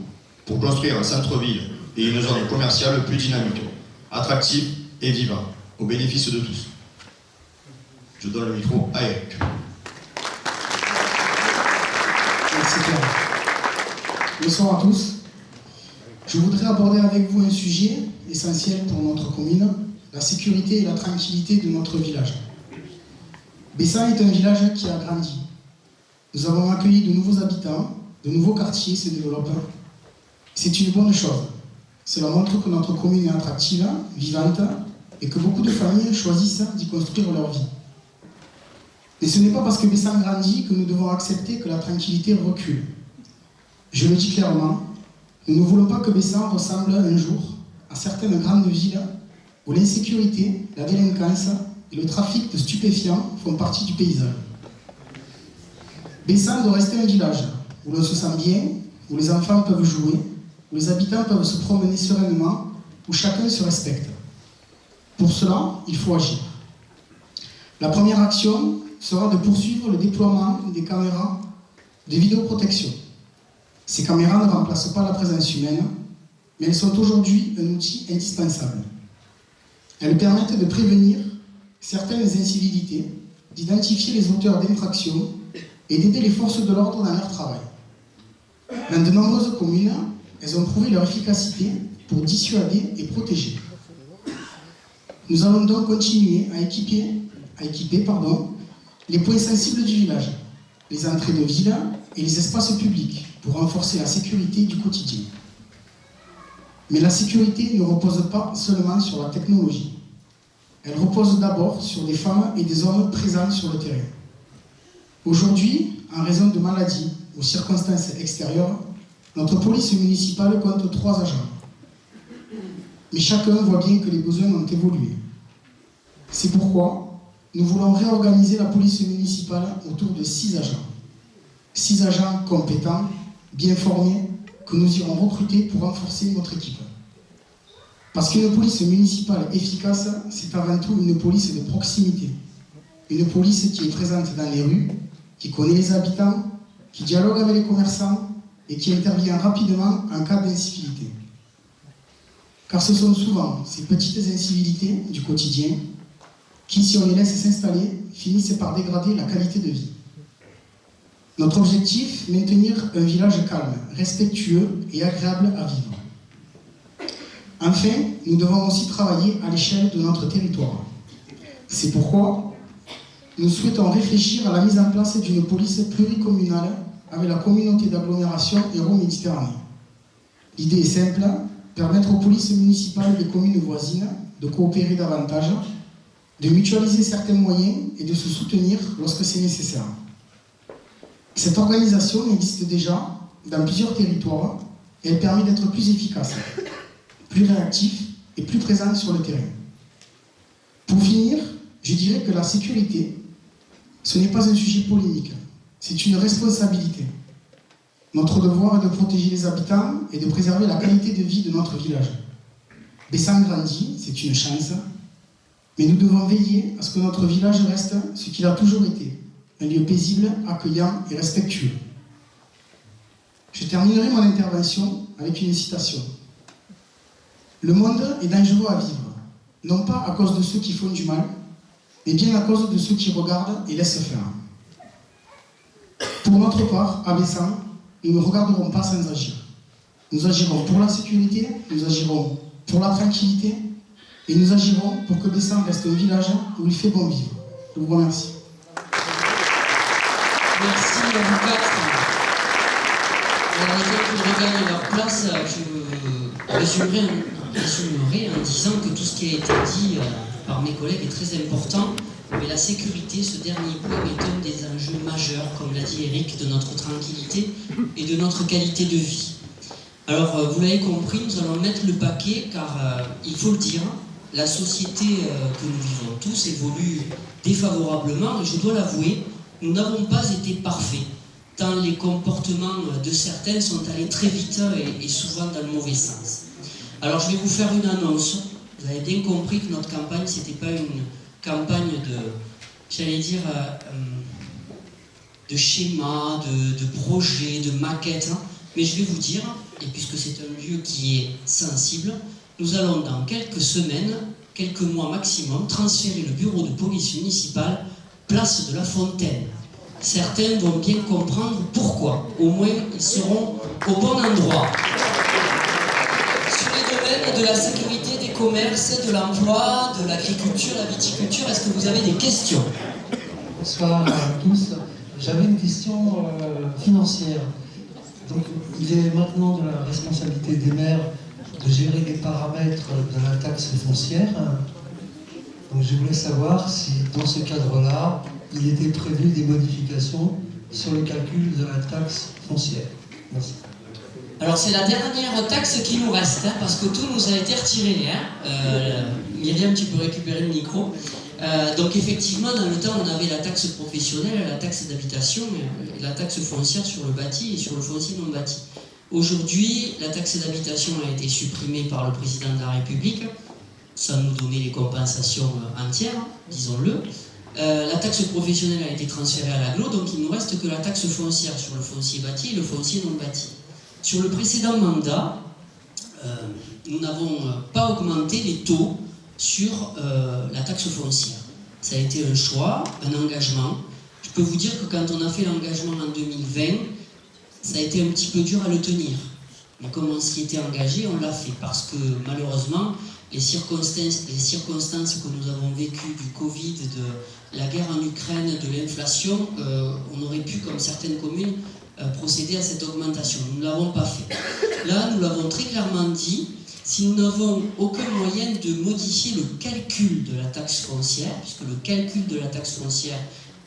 pour construire un centre-ville et une zone commerciale plus dynamique, attractive et vivante, au bénéfice de tous. Je donne le micro à Eric. Merci Pierre. Bonsoir à tous. Je voudrais aborder avec vous un sujet essentiel pour notre commune, la sécurité et la tranquillité de notre village. Bessan est un village qui a grandi. Nous avons accueilli de nouveaux habitants, de nouveaux quartiers se développent. C'est une bonne chose. Cela montre que notre commune est attractive, vivante, et que beaucoup de familles choisissent d'y construire leur vie. Mais ce n'est pas parce que Bessan grandit que nous devons accepter que la tranquillité recule. Je le dis clairement, nous ne voulons pas que Bessan ressemble un jour à certaines grandes villes où l'insécurité, la délinquance et le trafic de stupéfiants font partie du paysage. Bessan doit rester un village où l'on se sent bien, où les enfants peuvent jouer, où les habitants peuvent se promener sereinement, où chacun se respecte. Pour cela, il faut agir. La première action sera de poursuivre le déploiement des caméras de vidéoprotection. Ces caméras ne remplacent pas la présence humaine, mais elles sont aujourd'hui un outil indispensable. Elles permettent de prévenir certaines incivilités, d'identifier les auteurs d'infractions et d'aider les forces de l'ordre dans leur travail. Dans de nombreuses communes, elles ont prouvé leur efficacité pour dissuader et protéger. Nous allons donc continuer à équiper les points sensibles du village, les entrées de ville et les espaces publics pour renforcer la sécurité du quotidien. Mais la sécurité ne repose pas seulement sur la technologie. Elle repose d'abord sur des femmes et des hommes présents sur le terrain. Aujourd'hui, en raison de maladies ou circonstances extérieures, notre police municipale compte 3 agents. Mais chacun voit bien que les besoins ont évolué. C'est pourquoi nous voulons réorganiser la police municipale autour de 6 agents. 6 agents compétents, bien formés, que nous irons recruter pour renforcer notre équipe. Parce qu'une police municipale efficace, c'est avant tout une police de proximité. Une police qui est présente dans les rues, qui connaît les habitants, qui dialogue avec les commerçants et qui intervient rapidement en cas d'incivilité. Car ce sont souvent ces petites incivilités du quotidien qui, si on les laisse s'installer, finissent par dégrader la qualité de vie. Notre objectif, maintenir un village calme, respectueux et agréable à vivre. Enfin, nous devons aussi travailler à l'échelle de notre territoire. C'est pourquoi nous souhaitons réfléchir à la mise en place d'une police pluricommunale avec la communauté d'agglomération Hérault-Méditerranée. L'idée est simple, permettre aux polices municipales des communes voisines de coopérer davantage, de mutualiser certains moyens et de se soutenir lorsque c'est nécessaire. Cette organisation existe déjà dans plusieurs territoires et elle permet d'être plus efficace, plus réactif et plus présente sur le terrain. Pour finir, je dirais que la sécurité, ce n'est pas un sujet polémique, c'est une responsabilité. Notre devoir est de protéger les habitants et de préserver la qualité de vie de notre village. Bessan grandit, c'est une chance, mais nous devons veiller à ce que notre village reste ce qu'il a toujours été, un lieu paisible, accueillant et respectueux. Je terminerai mon intervention avec une citation. Le monde est dangereux à vivre, non pas à cause de ceux qui font du mal, mais bien à cause de ceux qui regardent et laissent faire. Pour notre part, à Bessan, nous ne regarderons pas sans agir. Nous agirons pour la sécurité, nous agirons pour la tranquillité, et nous agirons pour que Bessan reste un village où il fait bon vivre. Je vous remercie. Merci à vous quatre. Alors, les gens qui regagnent leur place, je résumerai en disant que tout ce qui a été dit par mes collègues est très important, mais la sécurité, ce dernier point, est un des enjeux majeurs, comme l'a dit Eric, de notre tranquillité et de notre qualité de vie. Alors, vous l'avez compris, nous allons mettre le paquet, car il faut le dire, la société que nous vivons tous évolue défavorablement, et je dois l'avouer, nous n'avons pas été parfaits, tant les comportements de certains sont allés très vite et souvent dans le mauvais sens. Alors je vais vous faire une annonce. Vous avez bien compris que notre campagne, ce n'était pas une campagne de, j'allais dire, de schéma, de projet, de maquette, hein. Mais je vais vous dire, et puisque c'est un lieu qui est sensible, nous allons dans quelques semaines, quelques mois maximum, transférer le bureau de police municipale place de la Fontaine. Certains vont bien comprendre pourquoi. Au moins, ils seront au bon endroit. Sur les domaines de la sécurité, des commerces, de l'emploi, de l'agriculture, la viticulture, est-ce que vous avez des questions? Bonsoir à tous. J'avais une question financière. Donc, il est maintenant de la responsabilité des maires de gérer les paramètres de la taxe foncière. Donc, je voulais savoir si, dans ce cadre-là, il était prévu des modifications sur le calcul de la taxe foncière. Merci. Alors c'est la dernière taxe qui nous reste, hein, parce que tout nous a été retiré. Hein. Myriam, tu peux récupérer le micro. Donc effectivement, dans le temps, on avait la taxe professionnelle, la taxe d'habitation, et la taxe foncière sur le bâti et sur le foncier non bâti. Aujourd'hui, la taxe d'habitation a été supprimée par le président de la République, sans nous donner les compensations entières, disons-le. La taxe professionnelle a été transférée à l'agglo, donc il ne nous reste que la taxe foncière sur le foncier bâti et le foncier non bâti. Sur le précédent mandat, nous n'avons pas augmenté les taux sur la taxe foncière. Ça a été un choix, un engagement. Je peux vous dire que quand on a fait l'engagement en 2020, ça a été un petit peu dur à le tenir. Mais comme on s'y était engagé, on l'a fait, parce que malheureusement, les circonstances que nous avons vécues du Covid, de la guerre en Ukraine, de l'inflation, on aurait pu, comme certaines communes, procéder à cette augmentation. Nous ne l'avons pas fait. Là, nous l'avons très clairement dit, si nous n'avons aucun moyen de modifier le calcul de la taxe foncière, puisque le calcul de la taxe foncière,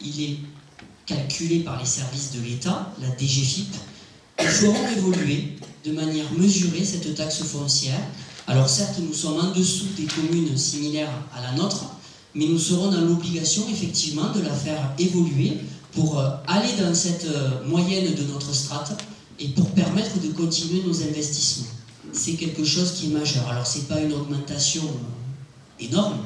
il est calculé par les services de l'État, la DGFiP, nous ferons évoluer de manière mesurée cette taxe foncière. Alors certes, nous sommes en dessous des communes similaires à la nôtre, mais nous serons dans l'obligation effectivement de la faire évoluer pour aller dans cette moyenne de notre strate et pour permettre de continuer nos investissements. C'est quelque chose qui est majeur. Alors ce n'est pas une augmentation énorme,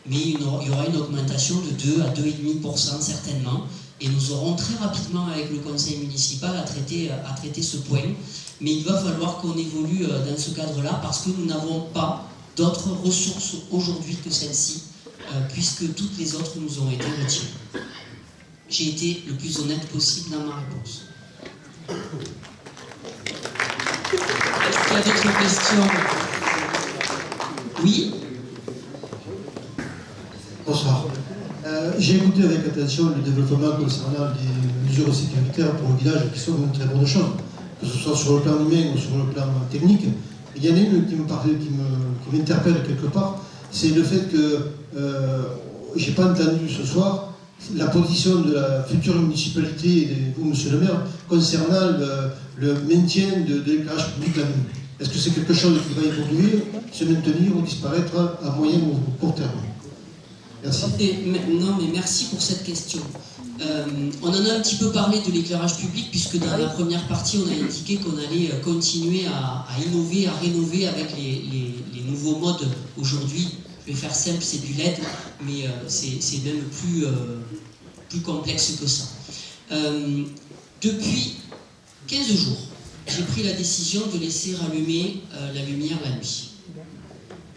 mais il y aura une augmentation de 2 à 2,5% certainement, et nous aurons très rapidement avec le conseil municipal à traiter ce point. Mais il va falloir qu'on évolue dans ce cadre-là, parce que nous n'avons pas d'autres ressources aujourd'hui que celle-ci, puisque toutes les autres nous ont été retirées. J'ai été le plus honnête possible dans ma réponse. Est-ce qu'il y a d'autres questions? Oui? Bonsoir. J'ai écouté avec attention le développement concernant les mesures sécuritaires pour le village, qui sont une très bonne chose, que ce soit sur le plan humain ou sur le plan technique. Il y en a une qui m'interpelle quelque part, c'est le fait que je n'ai pas entendu ce soir la position de la future municipalité, et vous, monsieur le maire, concernant le maintien de l'éclairage public la nuit. Est-ce que c'est quelque chose qui va évoluer, se maintenir ou disparaître à moyen ou court terme? Merci. Non, mais merci pour cette question. On en a un petit peu parlé de l'éclairage public, puisque dans la première partie, on a indiqué qu'on allait continuer à innover, à rénover avec les nouveaux modes aujourd'hui. Je vais faire simple, c'est du LED, mais c'est même plus complexe que ça. Depuis 15 jours, j'ai pris la décision de laisser rallumer la lumière la nuit.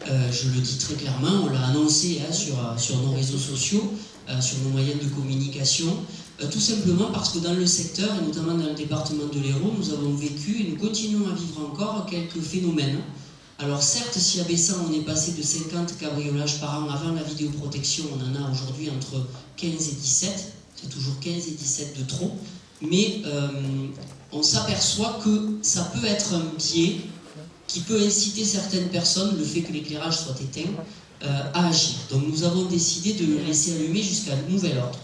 Je le dis très clairement, on l'a annoncé sur nos réseaux sociaux, sur nos moyens de communication, tout simplement parce que dans le secteur, et notamment dans le département de l'Hérault, nous avons vécu et nous continuons à vivre encore quelques phénomènes. Alors certes, si à Bessan on est passé de 50 cabriolages par an avant la vidéoprotection, on en a aujourd'hui entre 15 et 17, c'est toujours 15 et 17 de trop, mais on s'aperçoit que ça peut être un biais qui peut inciter certaines personnes, le fait que l'éclairage soit éteint, à agir. Donc nous avons décidé de le laisser allumer jusqu'à nouvel ordre.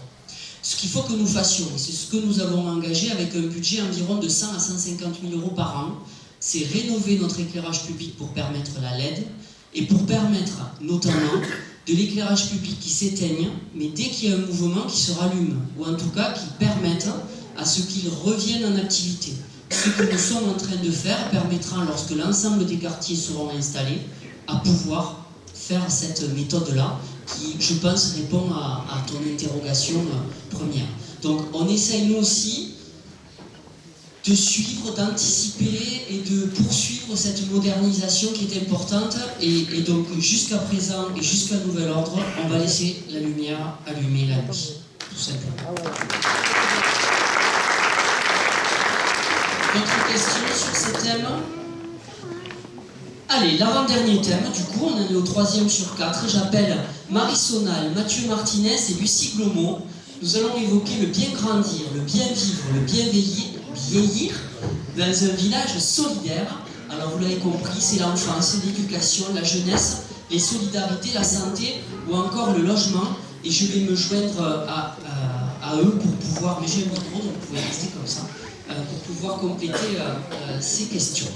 Ce qu'il faut que nous fassions, c'est ce que nous avons engagé avec un budget environ de 100 à 150 000 € par an, c'est rénover notre éclairage public pour permettre la LED et pour permettre notamment de l'éclairage public qui s'éteigne, mais dès qu'il y a un mouvement qui se rallume, ou en tout cas qui permette à ce qu'il revienne en activité. Ce que nous sommes en train de faire permettra, lorsque l'ensemble des quartiers seront installés, à pouvoir faire cette méthode-là, qui, je pense, répond à ton interrogation première. Donc, on essaye, nous aussi, de suivre, d'anticiper et de poursuivre cette modernisation qui est importante. Et donc, jusqu'à présent et jusqu'à nouvel ordre, on va laisser la lumière allumée la nuit, tout simplement. D'autres questions sur ces thèmes? Allez, l'avant-dernier thème, du coup, on en est au 3e sur 4. J'appelle Marie Sonal, Mathieu Martinez et Lucie Glomo. Nous allons évoquer le bien grandir, le bien vivre, le bien vieillir dans un village solidaire. Alors, vous l'avez compris, c'est l'enfance, l'éducation, la jeunesse, les solidarités, la santé ou encore le logement. Et je vais me joindre à eux pour pouvoir, mais j'ai un micro, donc vous pouvez rester comme ça, pour pouvoir compléter ces questions.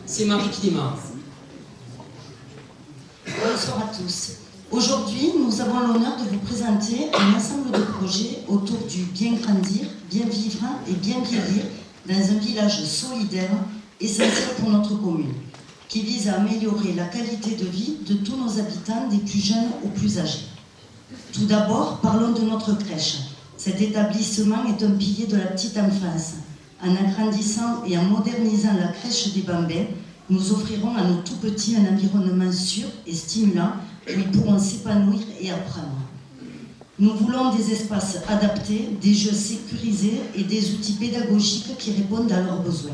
C'est Marie qui démarre. Bonsoir à tous. Aujourd'hui, nous avons l'honneur de vous présenter un ensemble de projets autour du bien grandir, bien vivre et bien vieillir dans un village solidaire essentiel pour notre commune, qui vise à améliorer la qualité de vie de tous nos habitants, des plus jeunes aux plus âgés. Tout d'abord, parlons de notre crèche. Cet établissement est un pilier de la petite enfance. En agrandissant et en modernisant la crèche des Bambins, nous offrirons à nos tout-petits un environnement sûr et stimulant où ils pourront s'épanouir et apprendre. Nous voulons des espaces adaptés, des jeux sécurisés et des outils pédagogiques qui répondent à leurs besoins.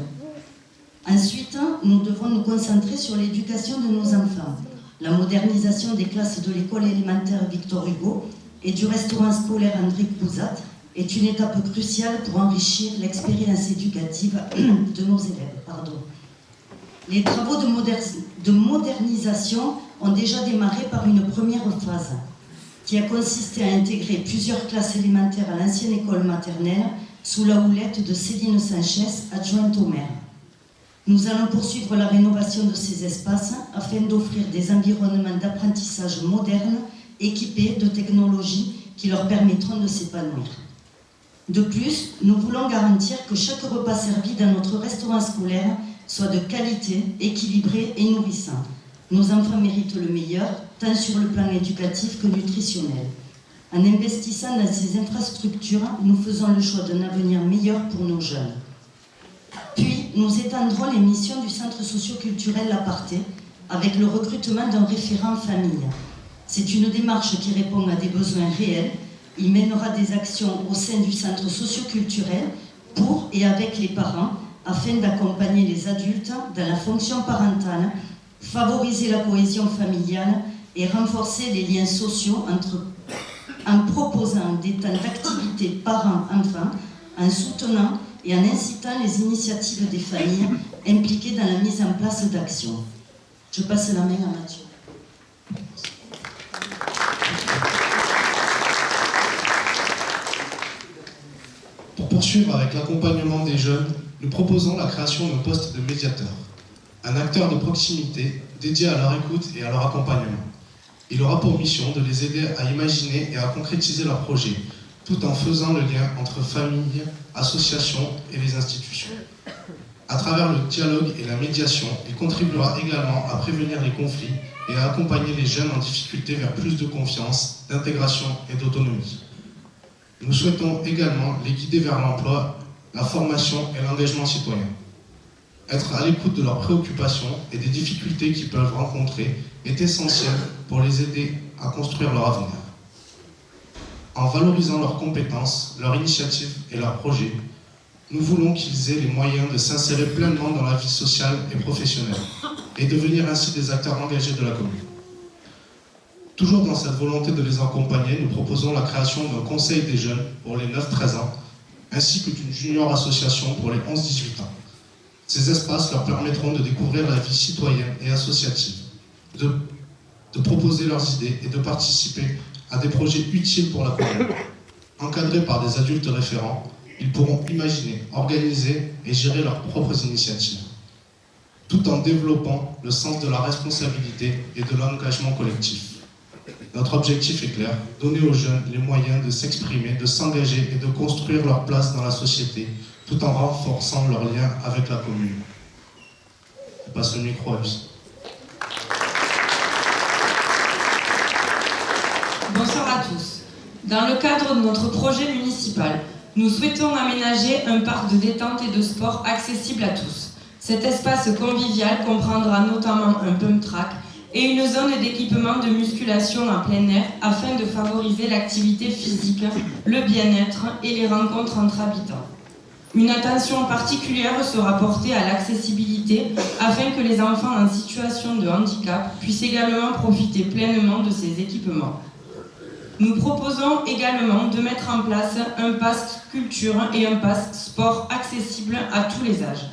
Ensuite, nous devons nous concentrer sur l'éducation de nos enfants. La modernisation des classes de l'école élémentaire Victor Hugo et du restaurant scolaire André Couzat est une étape cruciale pour enrichir l'expérience éducative de nos élèves. Les travaux de modernisation ont déjà démarré par une première phase qui a consisté à intégrer plusieurs classes élémentaires à l'ancienne école maternelle sous la houlette de Céline Sanchez, adjointe au maire. Nous allons poursuivre la rénovation de ces espaces afin d'offrir des environnements d'apprentissage modernes équipés de technologies qui leur permettront de s'épanouir. De plus, nous voulons garantir que chaque repas servi dans notre restaurant scolaire soit de qualité, équilibré et nourrissant. Nos enfants méritent le meilleur, tant sur le plan éducatif que nutritionnel. En investissant dans ces infrastructures, nous faisons le choix d'un avenir meilleur pour nos jeunes. Puis, nous étendrons les missions du centre socio-culturel L'Aparté avec le recrutement d'un référent famille. C'est une démarche qui répond à des besoins réels. Il mènera des actions au sein du centre socio-culturel pour et avec les parents afin d'accompagner les adultes dans la fonction parentale, favoriser la cohésion familiale et renforcer les liens sociaux en proposant des temps d'activité parents-enfants, en soutenant et en incitant les initiatives des familles impliquées dans la mise en place d'actions. Je passe la main à Mathieu. Pour poursuivre avec l'accompagnement des jeunes, nous proposons la création d'un poste de médiateur. un acteur de proximité dédié à leur écoute et à leur accompagnement. Il aura pour mission de les aider à imaginer et à concrétiser leurs projets, tout en faisant le lien entre familles, associations et les institutions. À travers le dialogue et la médiation, il contribuera également à prévenir les conflits et à accompagner les jeunes en difficulté vers plus de confiance, d'intégration et d'autonomie. Nous souhaitons également les guider vers l'emploi, la formation et l'engagement citoyen. Être à l'écoute de leurs préoccupations et des difficultés qu'ils peuvent rencontrer est essentiel pour les aider à construire leur avenir. En valorisant leurs compétences, leurs initiatives et leurs projets, nous voulons qu'ils aient les moyens de s'insérer pleinement dans la vie sociale et professionnelle et devenir ainsi des acteurs engagés de la commune. Toujours dans cette volonté de les accompagner, nous proposons la création d'un conseil des jeunes pour les 9-13 ans, ainsi que d'une junior association pour les 11-18 ans. Ces espaces leur permettront de découvrir la vie citoyenne et associative, de proposer leurs idées et de participer à des projets utiles pour la commune. Encadrés par des adultes référents, ils pourront imaginer, organiser et gérer leurs propres initiatives, tout en développant le sens de la responsabilité et de l'engagement collectif. Notre objectif est clair, donner aux jeunes les moyens de s'exprimer, de s'engager et de construire leur place dans la société, tout en renforçant leur lien avec la commune. Je passe le micro à Lucie. Bonsoir à tous. Dans le cadre de notre projet municipal, nous souhaitons aménager un parc de détente et de sport accessible à tous. Cet espace convivial comprendra notamment un pump track et une zone d'équipement de musculation en plein air afin de favoriser l'activité physique, le bien-être et les rencontres entre habitants. Une attention particulière sera portée à l'accessibilité afin que les enfants en situation de handicap puissent également profiter pleinement de ces équipements. Nous proposons également de mettre en place un pass culture et un pass sport accessible à tous les âges.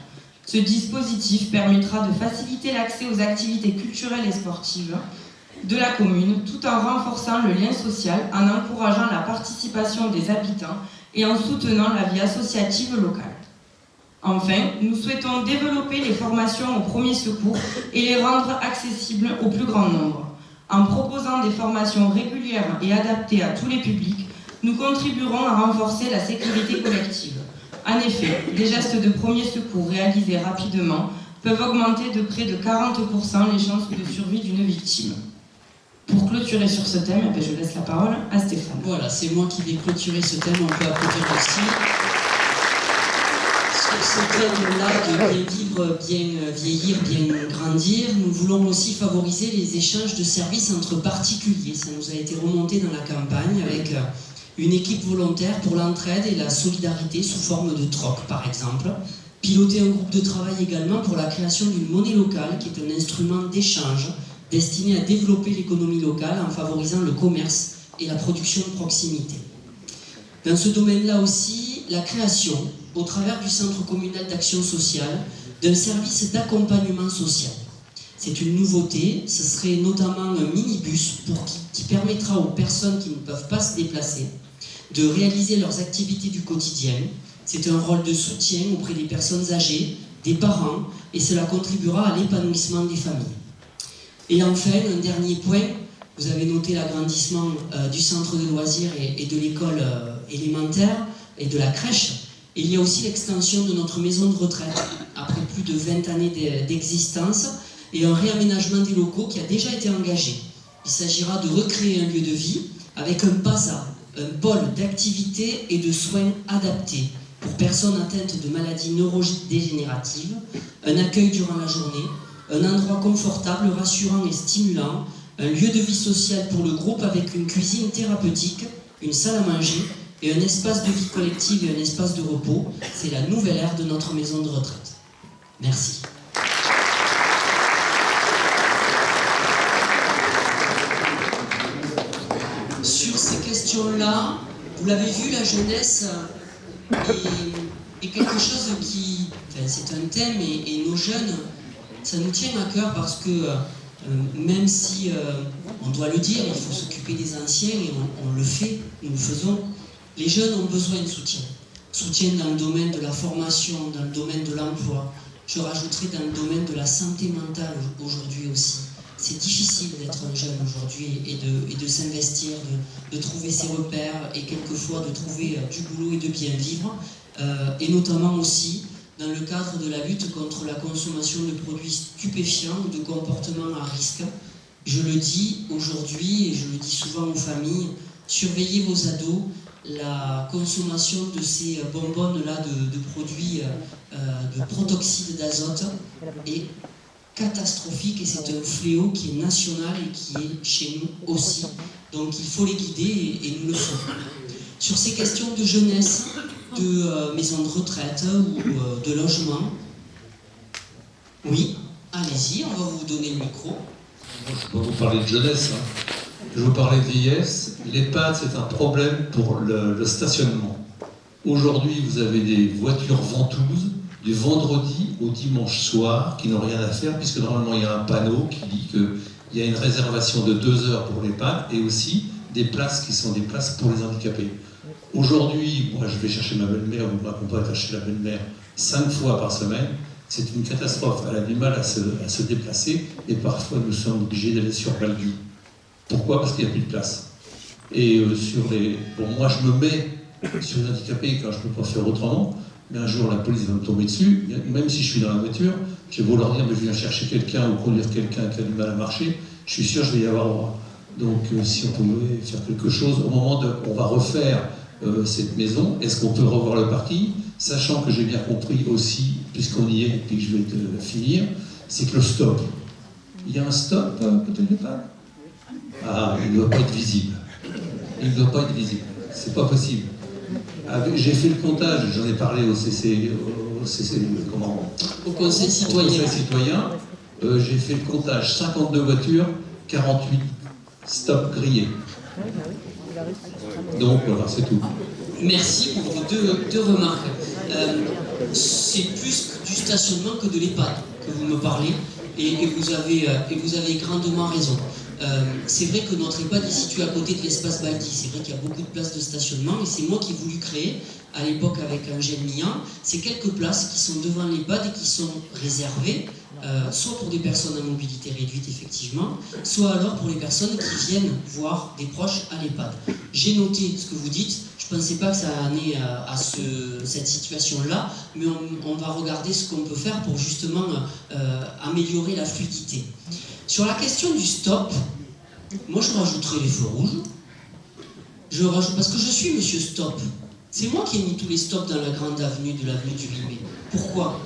Ce dispositif permettra de faciliter l'accès aux activités culturelles et sportives de la commune, tout en renforçant le lien social, en encourageant la participation des habitants et en soutenant la vie associative locale. Enfin, nous souhaitons développer les formations aux premiers secours et les rendre accessibles au plus grand nombre. En proposant des formations régulières et adaptées à tous les publics, nous contribuerons à renforcer la sécurité collective. En effet, les gestes de premier secours réalisés rapidement peuvent augmenter de près de 40% les chances de survie d'une victime. Pour clôturer sur ce thème, je laisse la parole à Stéphane. Voilà, c'est moi qui vais clôturer ce thème, on peut applaudir aussi. Sur ce thème-là de bien vivre, bien vieillir, bien grandir, nous voulons aussi favoriser les échanges de services entre particuliers. Ça nous a été remonté dans la campagne avec une équipe volontaire pour l'entraide et la solidarité sous forme de troc, par exemple. Piloter un groupe de travail également pour la création d'une monnaie locale qui est un instrument d'échange destiné à développer l'économie locale en favorisant le commerce et la production de proximité. Dans ce domaine-là aussi, la création, au travers du Centre communal d'action sociale, d'un service d'accompagnement social. C'est une nouveauté, ce serait notamment un minibus qui permettra aux personnes qui ne peuvent pas se déplacer de réaliser leurs activités du quotidien. C'est un rôle de soutien auprès des personnes âgées, des parents, et cela contribuera à l'épanouissement des familles. Et enfin, un dernier point, vous avez noté l'agrandissement du centre de loisirs et de l'école élémentaire et de la crèche. Et il y a aussi l'extension de notre maison de retraite, après plus de 20 années d'existence, et un réaménagement des locaux qui a déjà été engagé. Il s'agira de recréer un lieu de vie avec un PASA, un pôle d'activité et de soins adaptés pour personnes atteintes de maladies neurodégénératives, un accueil durant la journée, un endroit confortable, rassurant et stimulant, un lieu de vie sociale pour le groupe avec une cuisine thérapeutique, une salle à manger et un espace de vie collective et un espace de repos. C'est la nouvelle ère de notre maison de retraite. Merci. Sur ces questions-là, vous l'avez vu, la jeunesse est quelque chose qui... Enfin, c'est un thème et nos jeunes, ça nous tient à cœur parce que même si, on doit le dire, il faut s'occuper des anciens et on le fait, nous le faisons, les jeunes ont besoin de soutien. Soutien dans le domaine de la formation, dans le domaine de l'emploi. Je rajouterai dans le domaine de la santé mentale aujourd'hui aussi. C'est difficile d'être un jeune aujourd'hui et de s'investir, de trouver ses repères et quelquefois de trouver du boulot et de bien vivre. Et notamment aussi dans le cadre de la lutte contre la consommation de produits stupéfiants ou de comportements à risque. Je le dis aujourd'hui et je le dis souvent aux familles, surveillez vos ados, la consommation de ces bonbonnes-là de produits de protoxyde d'azote est catastrophique et c'est un fléau qui est national et qui est chez nous aussi. Donc il faut les guider et nous le ferons. Sur ces questions de jeunesse, de maisons de retraite ou de logement, oui, allez-y, on va vous donner le micro. Je ne vais pas vous parler de jeunesse, hein. Je vais vous parler de vieillesse. L'EHPAD, c'est un problème pour le stationnement. Aujourd'hui, vous avez des voitures ventouses du vendredi au dimanche soir qui n'ont rien à faire, puisque normalement il y a un panneau qui dit qu'il y a une réservation de 2 heures pour l'EHPAD et aussi des places qui sont des places pour les handicapés. Aujourd'hui, moi je vais chercher ma belle-mère, ou ma compagne va chercher la belle-mère 5 fois par semaine. C'est une catastrophe. Elle a du mal à se déplacer et parfois nous sommes obligés d'aller sur Bellevue. Pourquoi? Parce qu'il n'y a plus de place. Et bon, moi je me mets sur les handicapés quand je ne peux pas faire autrement, mais un jour la police va me tomber dessus, même si je suis dans la voiture, j'ai beau leur dire mais je viens chercher quelqu'un ou conduire quelqu'un qui a du mal à marcher, je suis sûr que je vais y avoir droit. Donc si on pouvait faire quelque chose, au moment où on va refaire cette maison, est-ce qu'on peut revoir le parking, sachant que j'ai bien compris aussi, puisqu'on y est et que je vais finir, c'est que le stop. Il y a un stop côté de l'EHPAD? Ah, il ne doit pas être visible. Il ne doit pas être visible. C'est pas possible. J'ai fait le comptage, j'en ai parlé au Conseil citoyen. J'ai fait le comptage, 52 voitures, 48 stops grillés. Donc voilà, c'est tout. Merci pour vos deux remarques. C'est plus du stationnement que de l'EHPAD que vous me parlez, et vous avez grandement raison. C'est vrai que notre EHPAD est situé à côté de l'espace Baldi. C'est vrai qu'il y a beaucoup de places de stationnement et c'est moi qui ai voulu créer, à l'époque avec Angèle Millan, ces quelques places qui sont devant l'EHPAD et qui sont réservées soit pour des personnes à mobilité réduite effectivement, soit alors pour les personnes qui viennent voir des proches à l'EHPAD. J'ai noté ce que vous dites, je ne pensais pas que ça en est à cette situation-là, mais on va regarder ce qu'on peut faire pour justement améliorer la fluidité. Sur la question du stop, moi je rajouterai les feux rouges. Parce que je suis Monsieur Stop. C'est moi qui ai mis tous les stops dans la grande avenue de l'avenue du Rimet. Pourquoi?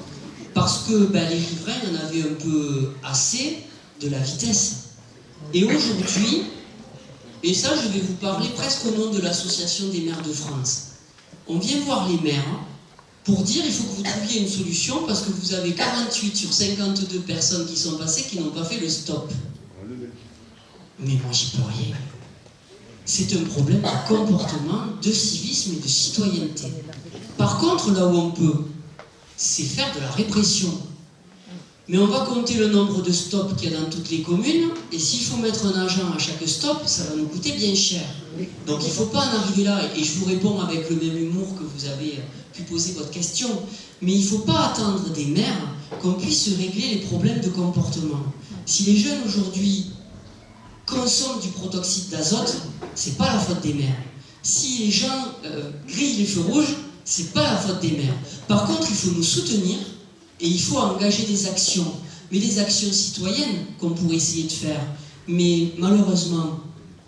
Parce que les riverains en avaient un peu assez de la vitesse. Et aujourd'hui, et ça je vais vous parler presque au nom de l'Association des maires de France, on vient voir les maires pour dire il faut que vous trouviez une solution parce que vous avez 48 sur 52 personnes qui sont passées qui n'ont pas fait le stop. Mais moi j'y peux rien. C'est un problème de comportement, de civisme et de citoyenneté. Par contre, là où on peut, c'est faire de la répression. Mais on va compter le nombre de stops qu'il y a dans toutes les communes, et s'il faut mettre un agent à chaque stop, ça va nous coûter bien cher. Donc il ne faut pas en arriver là, et je vous réponds avec le même humour que vous avez pu poser votre question, mais il ne faut pas attendre des maires qu'on puisse régler les problèmes de comportement. Si les jeunes aujourd'hui consomment du protoxyde d'azote, c'est pas la faute des maires. Si les gens grillent les feux rouges, c'est pas la faute des maires. Par contre, il faut nous soutenir et il faut engager des actions, mais des actions citoyennes qu'on pourrait essayer de faire. Mais malheureusement,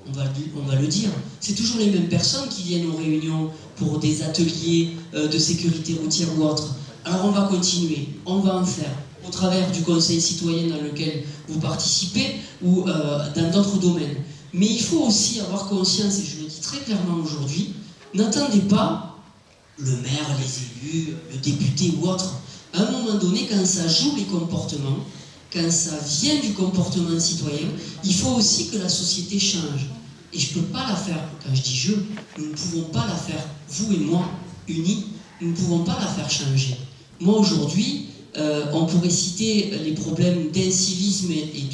on va le dire, c'est toujours les mêmes personnes qui viennent aux réunions pour des ateliers de sécurité routière ou autre. Alors on va continuer, on va en faire, au travers du conseil citoyen dans lequel vous participez ou dans d'autres domaines. Mais il faut aussi avoir conscience, et je le dis très clairement aujourd'hui, n'attendez pas le maire, les élus, le député ou autre. À un moment donné, quand ça joue les comportements, quand ça vient du comportement citoyen, il faut aussi que la société change. Et je ne peux pas la faire, quand je dis je, nous ne pouvons pas la faire, vous et moi, unis, nous ne pouvons pas la faire changer. Moi aujourd'hui, on pourrait citer les problèmes d'incivisme et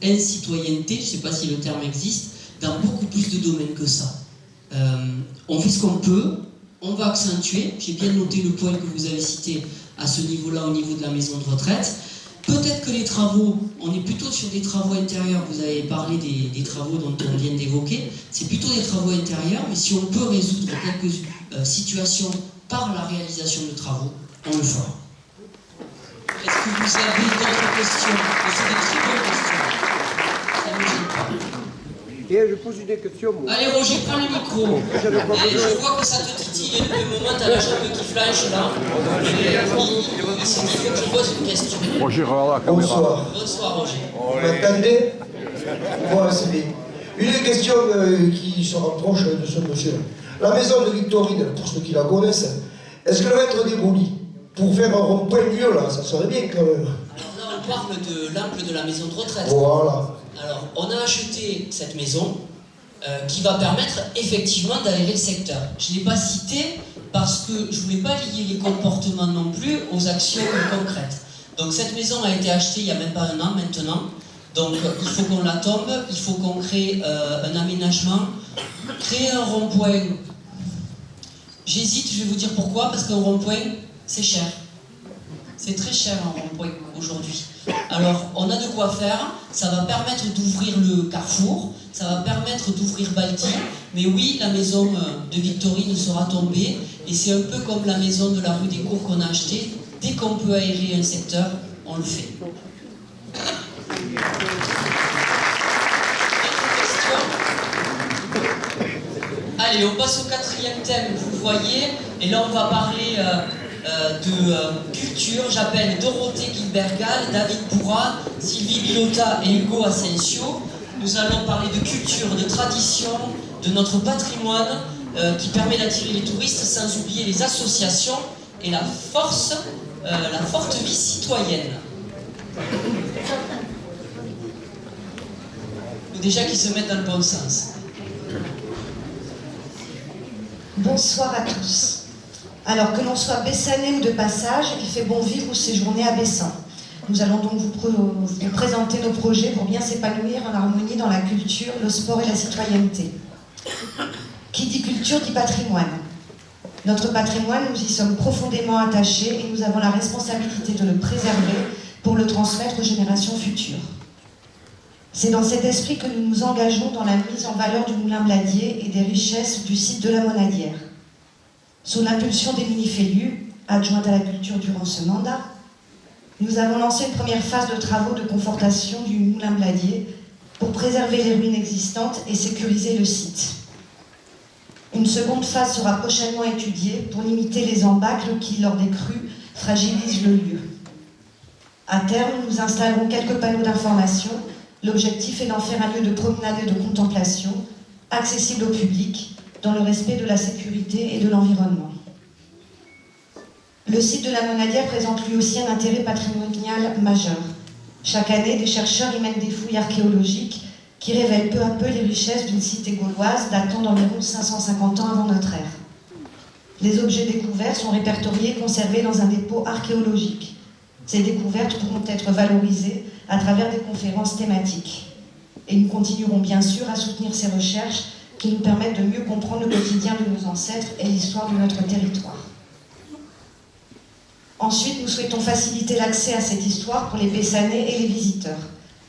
d'incitoyenneté, je ne sais pas si le terme existe, dans beaucoup plus de domaines que ça. On fait ce qu'on peut, on va accentuer, j'ai bien noté le point que vous avez cité à ce niveau-là, au niveau de la maison de retraite. Peut-être que les travaux, on est plutôt sur des travaux intérieurs, vous avez parlé des travaux dont on vient d'évoquer, c'est plutôt des travaux intérieurs, mais si on peut résoudre quelques situations par la réalisation de travaux, on le fera. Est-ce que vous avez d'autres questions? C'est des très bonnes questions. Ça ne me gêne pas. Et je pose une question. Moi. Allez Roger, prends le micro. Et je vois que ça te titille le moment, t'as la jambe qui flanche là. Si tu veux que je pose une question. Roger, regarde la caméra. Bonsoir. Bonsoir Roger. Vous m'entendez? Voilà, c'est bien. Une question qui se rapproche de ce monsieur. La maison de Victorine, pour ceux qui la connaissent, est-ce qu'elle va être démolie? Pour faire un rond-point mieux là, ça serait bien quand même. Alors là on parle de l'ample de la maison de retraite. Voilà. Alors, on a acheté cette maison qui va permettre effectivement d'aérer le secteur. Je ne l'ai pas cité parce que je ne voulais pas lier les comportements non plus aux actions concrètes. Donc cette maison a été achetée il n'y a même pas un an maintenant. Donc il faut qu'on la tombe, il faut qu'on crée un aménagement, créer un rond-point. J'hésite, je vais vous dire pourquoi, parce qu'un rond-point, c'est cher. C'est très cher un rond-point aujourd'hui. Alors, on a de quoi faire, ça va permettre d'ouvrir le Carrefour, ça va permettre d'ouvrir Balti, mais oui, la maison de Victorine sera tombée, et c'est un peu comme la maison de la rue des Cours qu'on a achetée, dès qu'on peut aérer un secteur, on le fait. Allez, on passe au quatrième thème, vous voyez, et là on va parler de culture. J'appelle Dorothée Gilbergal, David Bourra, Sylvie Bilota et Hugo Asensio. Nous allons parler de culture, de tradition, de notre patrimoine qui permet d'attirer les touristes sans oublier les associations et la forte vie citoyenne. Ou déjà qu'ils se mettent dans le bon sens. Bonsoir à tous. Alors que l'on soit bessanais ou de passage, il fait bon vivre ou séjourner à Bessan. Nous allons donc vous présenter nos projets pour bien s'épanouir en harmonie dans la culture, le sport et la citoyenneté. Qui dit culture dit patrimoine. Notre patrimoine, nous y sommes profondément attachés et nous avons la responsabilité de le préserver pour le transmettre aux générations futures. C'est dans cet esprit que nous nous engageons dans la mise en valeur du Moulin Bladier et des richesses du site de la Monadière. Sous l'impulsion d'Émilie Félu, adjointe à la culture durant ce mandat, nous avons lancé une première phase de travaux de confortation du Moulin Bladier pour préserver les ruines existantes et sécuriser le site. Une seconde phase sera prochainement étudiée pour limiter les embâcles qui, lors des crues, fragilisent le lieu. À terme, nous installerons quelques panneaux d'information. L'objectif est d'en faire un lieu de promenade et de contemplation, accessible au public, dans le respect de la sécurité et de l'environnement. Le site de la Monadière présente lui aussi un intérêt patrimonial majeur. Chaque année, des chercheurs y mènent des fouilles archéologiques qui révèlent peu à peu les richesses d'une cité gauloise datant d'environ 550 ans avant notre ère. Les objets découverts sont répertoriés et conservés dans un dépôt archéologique. Ces découvertes pourront être valorisées à travers des conférences thématiques. Et nous continuerons bien sûr à soutenir ces recherches qui nous permettent de mieux comprendre le quotidien de nos ancêtres et l'histoire de notre territoire. Ensuite, nous souhaitons faciliter l'accès à cette histoire pour les Bessanais et les visiteurs.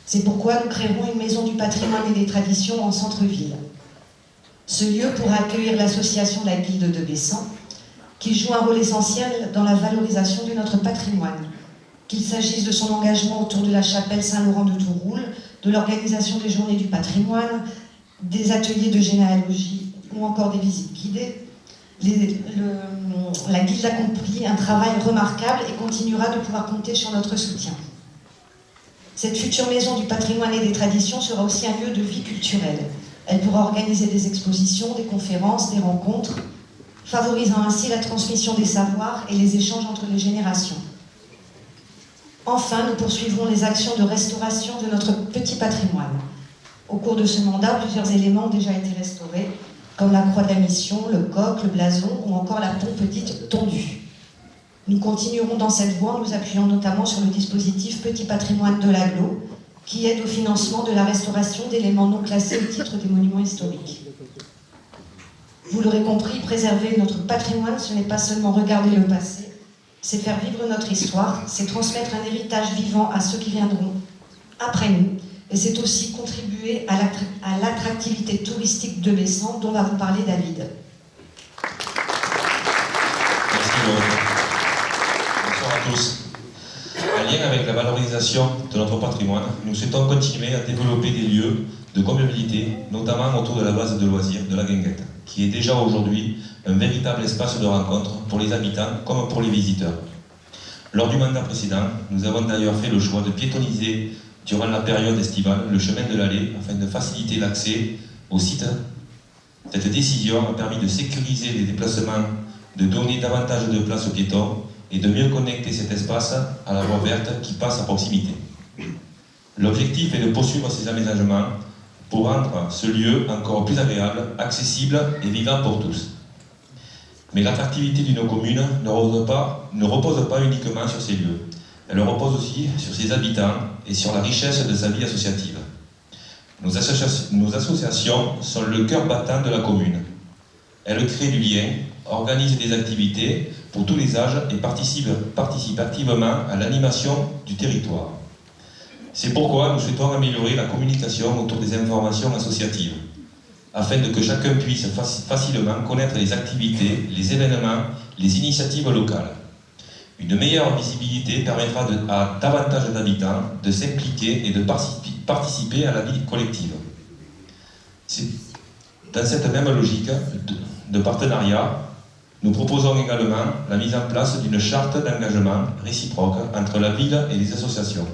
C'est pourquoi nous créerons une maison du patrimoine et des traditions en centre-ville. Ce lieu pourra accueillir l'association La Guilde de Bessan, qui joue un rôle essentiel dans la valorisation de notre patrimoine, qu'il s'agisse de son engagement autour de la chapelle Saint-Laurent de Touroul, de l'organisation des journées du patrimoine, des ateliers de généalogie ou encore des visites guidées. La Guilde accomplit un travail remarquable et continuera de pouvoir compter sur notre soutien. Cette future maison du patrimoine et des traditions sera aussi un lieu de vie culturelle. Elle pourra organiser des expositions, des conférences, des rencontres, favorisant ainsi la transmission des savoirs et les échanges entre les générations. Enfin, nous poursuivrons les actions de restauration de notre petit patrimoine. Au cours de ce mandat, plusieurs éléments ont déjà été restaurés, comme la croix de la mission, le coq, le blason ou encore la pompe dite tondue. Nous continuerons dans cette voie en nous appuyant notamment sur le dispositif Petit Patrimoine de l'Agglo, qui aide au financement de la restauration d'éléments non classés au titre des monuments historiques. Vous l'aurez compris, préserver notre patrimoine, ce n'est pas seulement regarder le passé, c'est faire vivre notre histoire, c'est transmettre un héritage vivant à ceux qui viendront après nous, et c'est aussi contribuer à l'attractivité touristique de Bessan, dont va vous parler David. Merci Laurent. Bonsoir à tous. En lien avec la valorisation de notre patrimoine, nous souhaitons continuer à développer des lieux de convivialité, notamment autour de la base de loisirs de la Guinguette, qui est déjà aujourd'hui un véritable espace de rencontre pour les habitants comme pour les visiteurs. Lors du mandat précédent, nous avons d'ailleurs fait le choix de piétoniser durant la période estivale le chemin de l'allée afin de faciliter l'accès au site. Cette décision a permis de sécuriser les déplacements, de donner davantage de place aux piétons et de mieux connecter cet espace à la voie verte qui passe à proximité. L'objectif est de poursuivre ces aménagements pour rendre ce lieu encore plus agréable, accessible et vivant pour tous. Mais l'attractivité d'une commune ne repose pas uniquement sur ces lieux. Elle repose aussi sur ses habitants et sur la richesse de sa vie associative. Nos associations sont le cœur battant de la commune. Elles créent du lien, organisent des activités pour tous les âges et participent activement à l'animation du territoire. C'est pourquoi nous souhaitons améliorer la communication autour des informations associatives, afin que chacun puisse facilement connaître les activités, les événements, les initiatives locales. Une meilleure visibilité permettra à davantage d'habitants de s'impliquer et de participer à la vie collective. Dans cette même logique de partenariat, nous proposons également la mise en place d'une charte d'engagement réciproque entre la ville et les associations.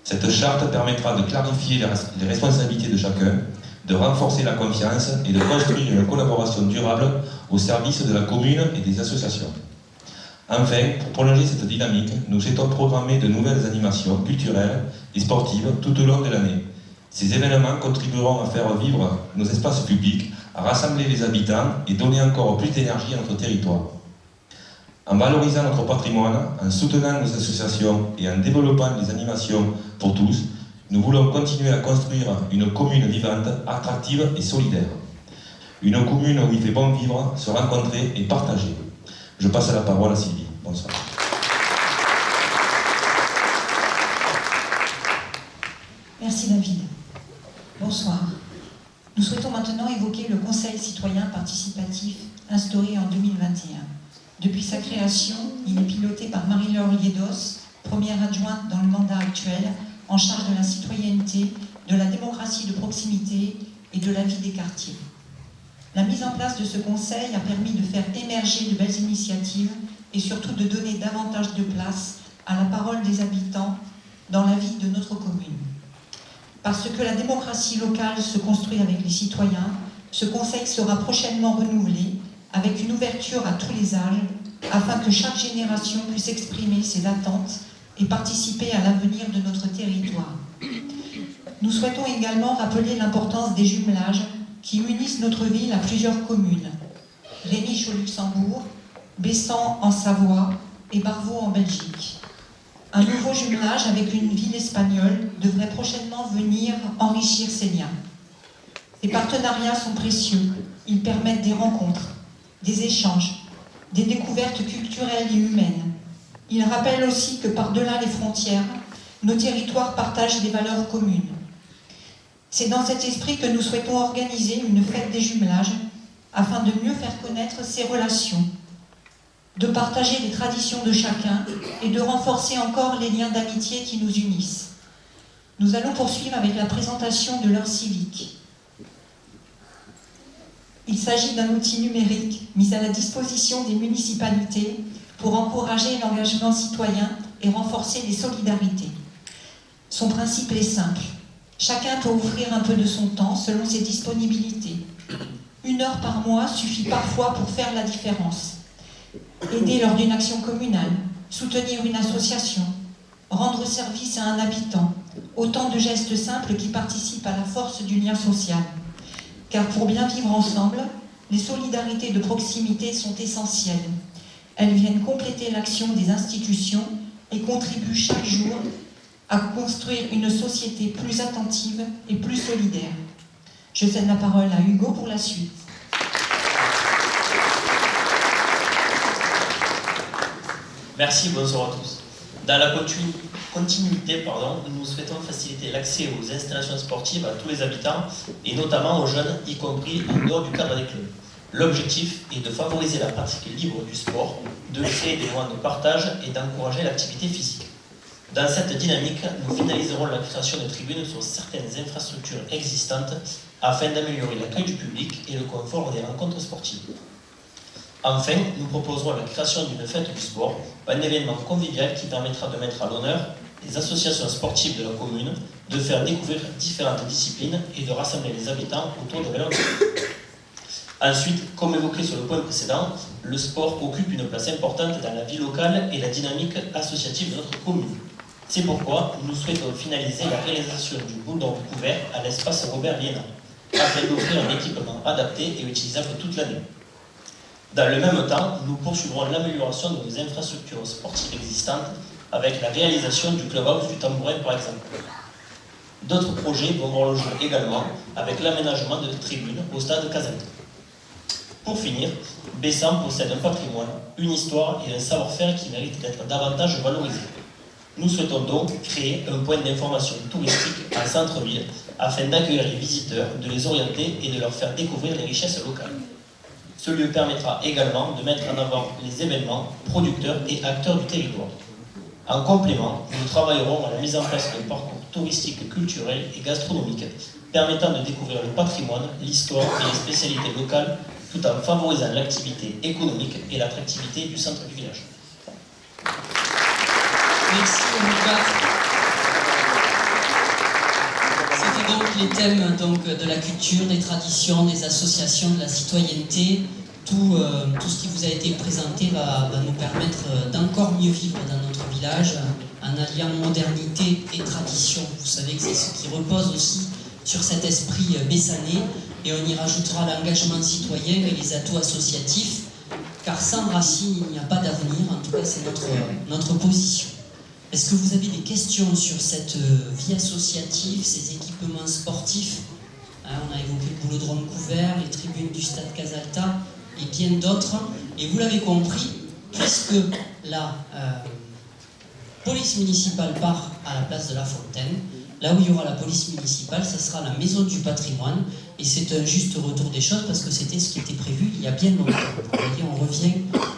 Cette charte permettra de clarifier les responsabilités de chacun, de renforcer la confiance et de construire une collaboration durable au service de la commune et des associations. Enfin, pour prolonger cette dynamique, nous souhaitons programmer de nouvelles animations culturelles et sportives tout au long de l'année. Ces événements contribueront à faire vivre nos espaces publics, à rassembler les habitants et donner encore plus d'énergie à notre territoire. En valorisant notre patrimoine, en soutenant nos associations et en développant les animations pour tous, nous voulons continuer à construire une commune vivante, attractive et solidaire. Une commune où il fait bon vivre, se rencontrer et partager. Je passe la parole à Sylvie. Bonsoir. Merci David. Bonsoir. Nous souhaitons maintenant évoquer le Conseil citoyen participatif instauré en 2021. Depuis sa création, il est piloté par Marie-Laure Liedos, première adjointe dans le mandat actuel, en charge de la citoyenneté, de la démocratie de proximité et de la vie des quartiers. La mise en place de ce conseil a permis de faire émerger de belles initiatives et surtout de donner davantage de place à la parole des habitants dans la vie de notre commune. Parce que la démocratie locale se construit avec les citoyens, ce conseil sera prochainement renouvelé avec une ouverture à tous les âges afin que chaque génération puisse exprimer ses attentes et participer à l'avenir de notre territoire. Nous souhaitons également rappeler l'importance des jumelages qui unissent notre ville à plusieurs communes. Rémiche au Luxembourg, Bessan en Savoie et Barvaux en Belgique. Un nouveau jumelage avec une ville espagnole devrait prochainement venir enrichir ces liens. Ces partenariats sont précieux. Ils permettent des rencontres, des échanges, des découvertes culturelles et humaines. Ils rappellent aussi que par-delà les frontières, nos territoires partagent des valeurs communes. C'est dans cet esprit que nous souhaitons organiser une fête des jumelages afin de mieux faire connaître ces relations, de partager les traditions de chacun et de renforcer encore les liens d'amitié qui nous unissent. Nous allons poursuivre avec la présentation de l'heure civique. Il s'agit d'un outil numérique mis à la disposition des municipalités pour encourager l'engagement citoyen et renforcer les solidarités. Son principe est simple. Chacun peut offrir un peu de son temps selon ses disponibilités. 1 heure par mois suffit parfois pour faire la différence. Aider lors d'une action communale, soutenir une association, rendre service à un habitant, autant de gestes simples qui participent à la force du lien social. Car pour bien vivre ensemble, les solidarités de proximité sont essentielles. Elles viennent compléter l'action des institutions et contribuent chaque jour à construire une société plus attentive et plus solidaire. Je cède la parole à Hugo pour la suite. Merci, bonsoir à tous. Dans la continuité, nous souhaitons faciliter l'accès aux installations sportives à tous les habitants et notamment aux jeunes, y compris en dehors du cadre des clubs. L'objectif est de favoriser la pratique libre du sport, de créer des moments de partage et d'encourager l'activité physique. Dans cette dynamique, nous finaliserons la création de tribunes sur certaines infrastructures existantes afin d'améliorer l'accueil du public et le confort des rencontres sportives. Enfin, nous proposerons la création d'une fête du sport, un événement convivial qui permettra de mettre à l'honneur les associations sportives de la commune, de faire découvrir différentes disciplines et de rassembler les habitants autour de valeurs. Ensuite, comme évoqué sur le point précédent, le sport occupe une place importante dans la vie locale et la dynamique associative de notre commune. C'est pourquoi nous souhaitons finaliser la réalisation du boudon couvert à l'espace Robert Liénard, afin d'offrir un équipement adapté et utilisable toute l'année. Dans le même temps, nous poursuivrons l'amélioration de nos infrastructures sportives existantes avec la réalisation du clubhouse du Tambourin par exemple. D'autres projets vont voir le jour également avec l'aménagement de tribunes au stade Casalta. Pour finir, Bessan possède un patrimoine, une histoire et un savoir-faire qui méritent d'être davantage valorisés. Nous souhaitons donc créer un point d'information touristique en centre-ville afin d'accueillir les visiteurs, de les orienter et de leur faire découvrir les richesses locales. Ce lieu permettra également de mettre en avant les événements, producteurs et acteurs du territoire. En complément, nous travaillerons à la mise en place d'un parcours touristique, culturel et gastronomique permettant de découvrir le patrimoine, l'histoire et les spécialités locales tout en favorisant l'activité économique et l'attractivité du centre du village. Merci Lucas. C'était donc les thèmes de la culture, des traditions, des associations, de la citoyenneté. Tout ce qui vous a été présenté va nous permettre d'encore mieux vivre dans notre village en alliant modernité et tradition. Vous savez que c'est ce qui repose aussi sur cet esprit bessanais et on y rajoutera l'engagement citoyen et les atouts associatifs car sans racines il n'y a pas d'avenir, en tout cas c'est notre position. Est-ce que vous avez des questions sur cette vie associative, ces équipements sportifs? On a évoqué le boulodrome couvert, les tribunes du stade Casalta et bien d'autres. Et vous l'avez compris, puisque la police municipale part à la place de la Fontaine, là où il y aura la police municipale, ça sera la maison du patrimoine. Et c'est un juste retour des choses parce que c'était ce qui était prévu il y a bien longtemps. Vous voyez,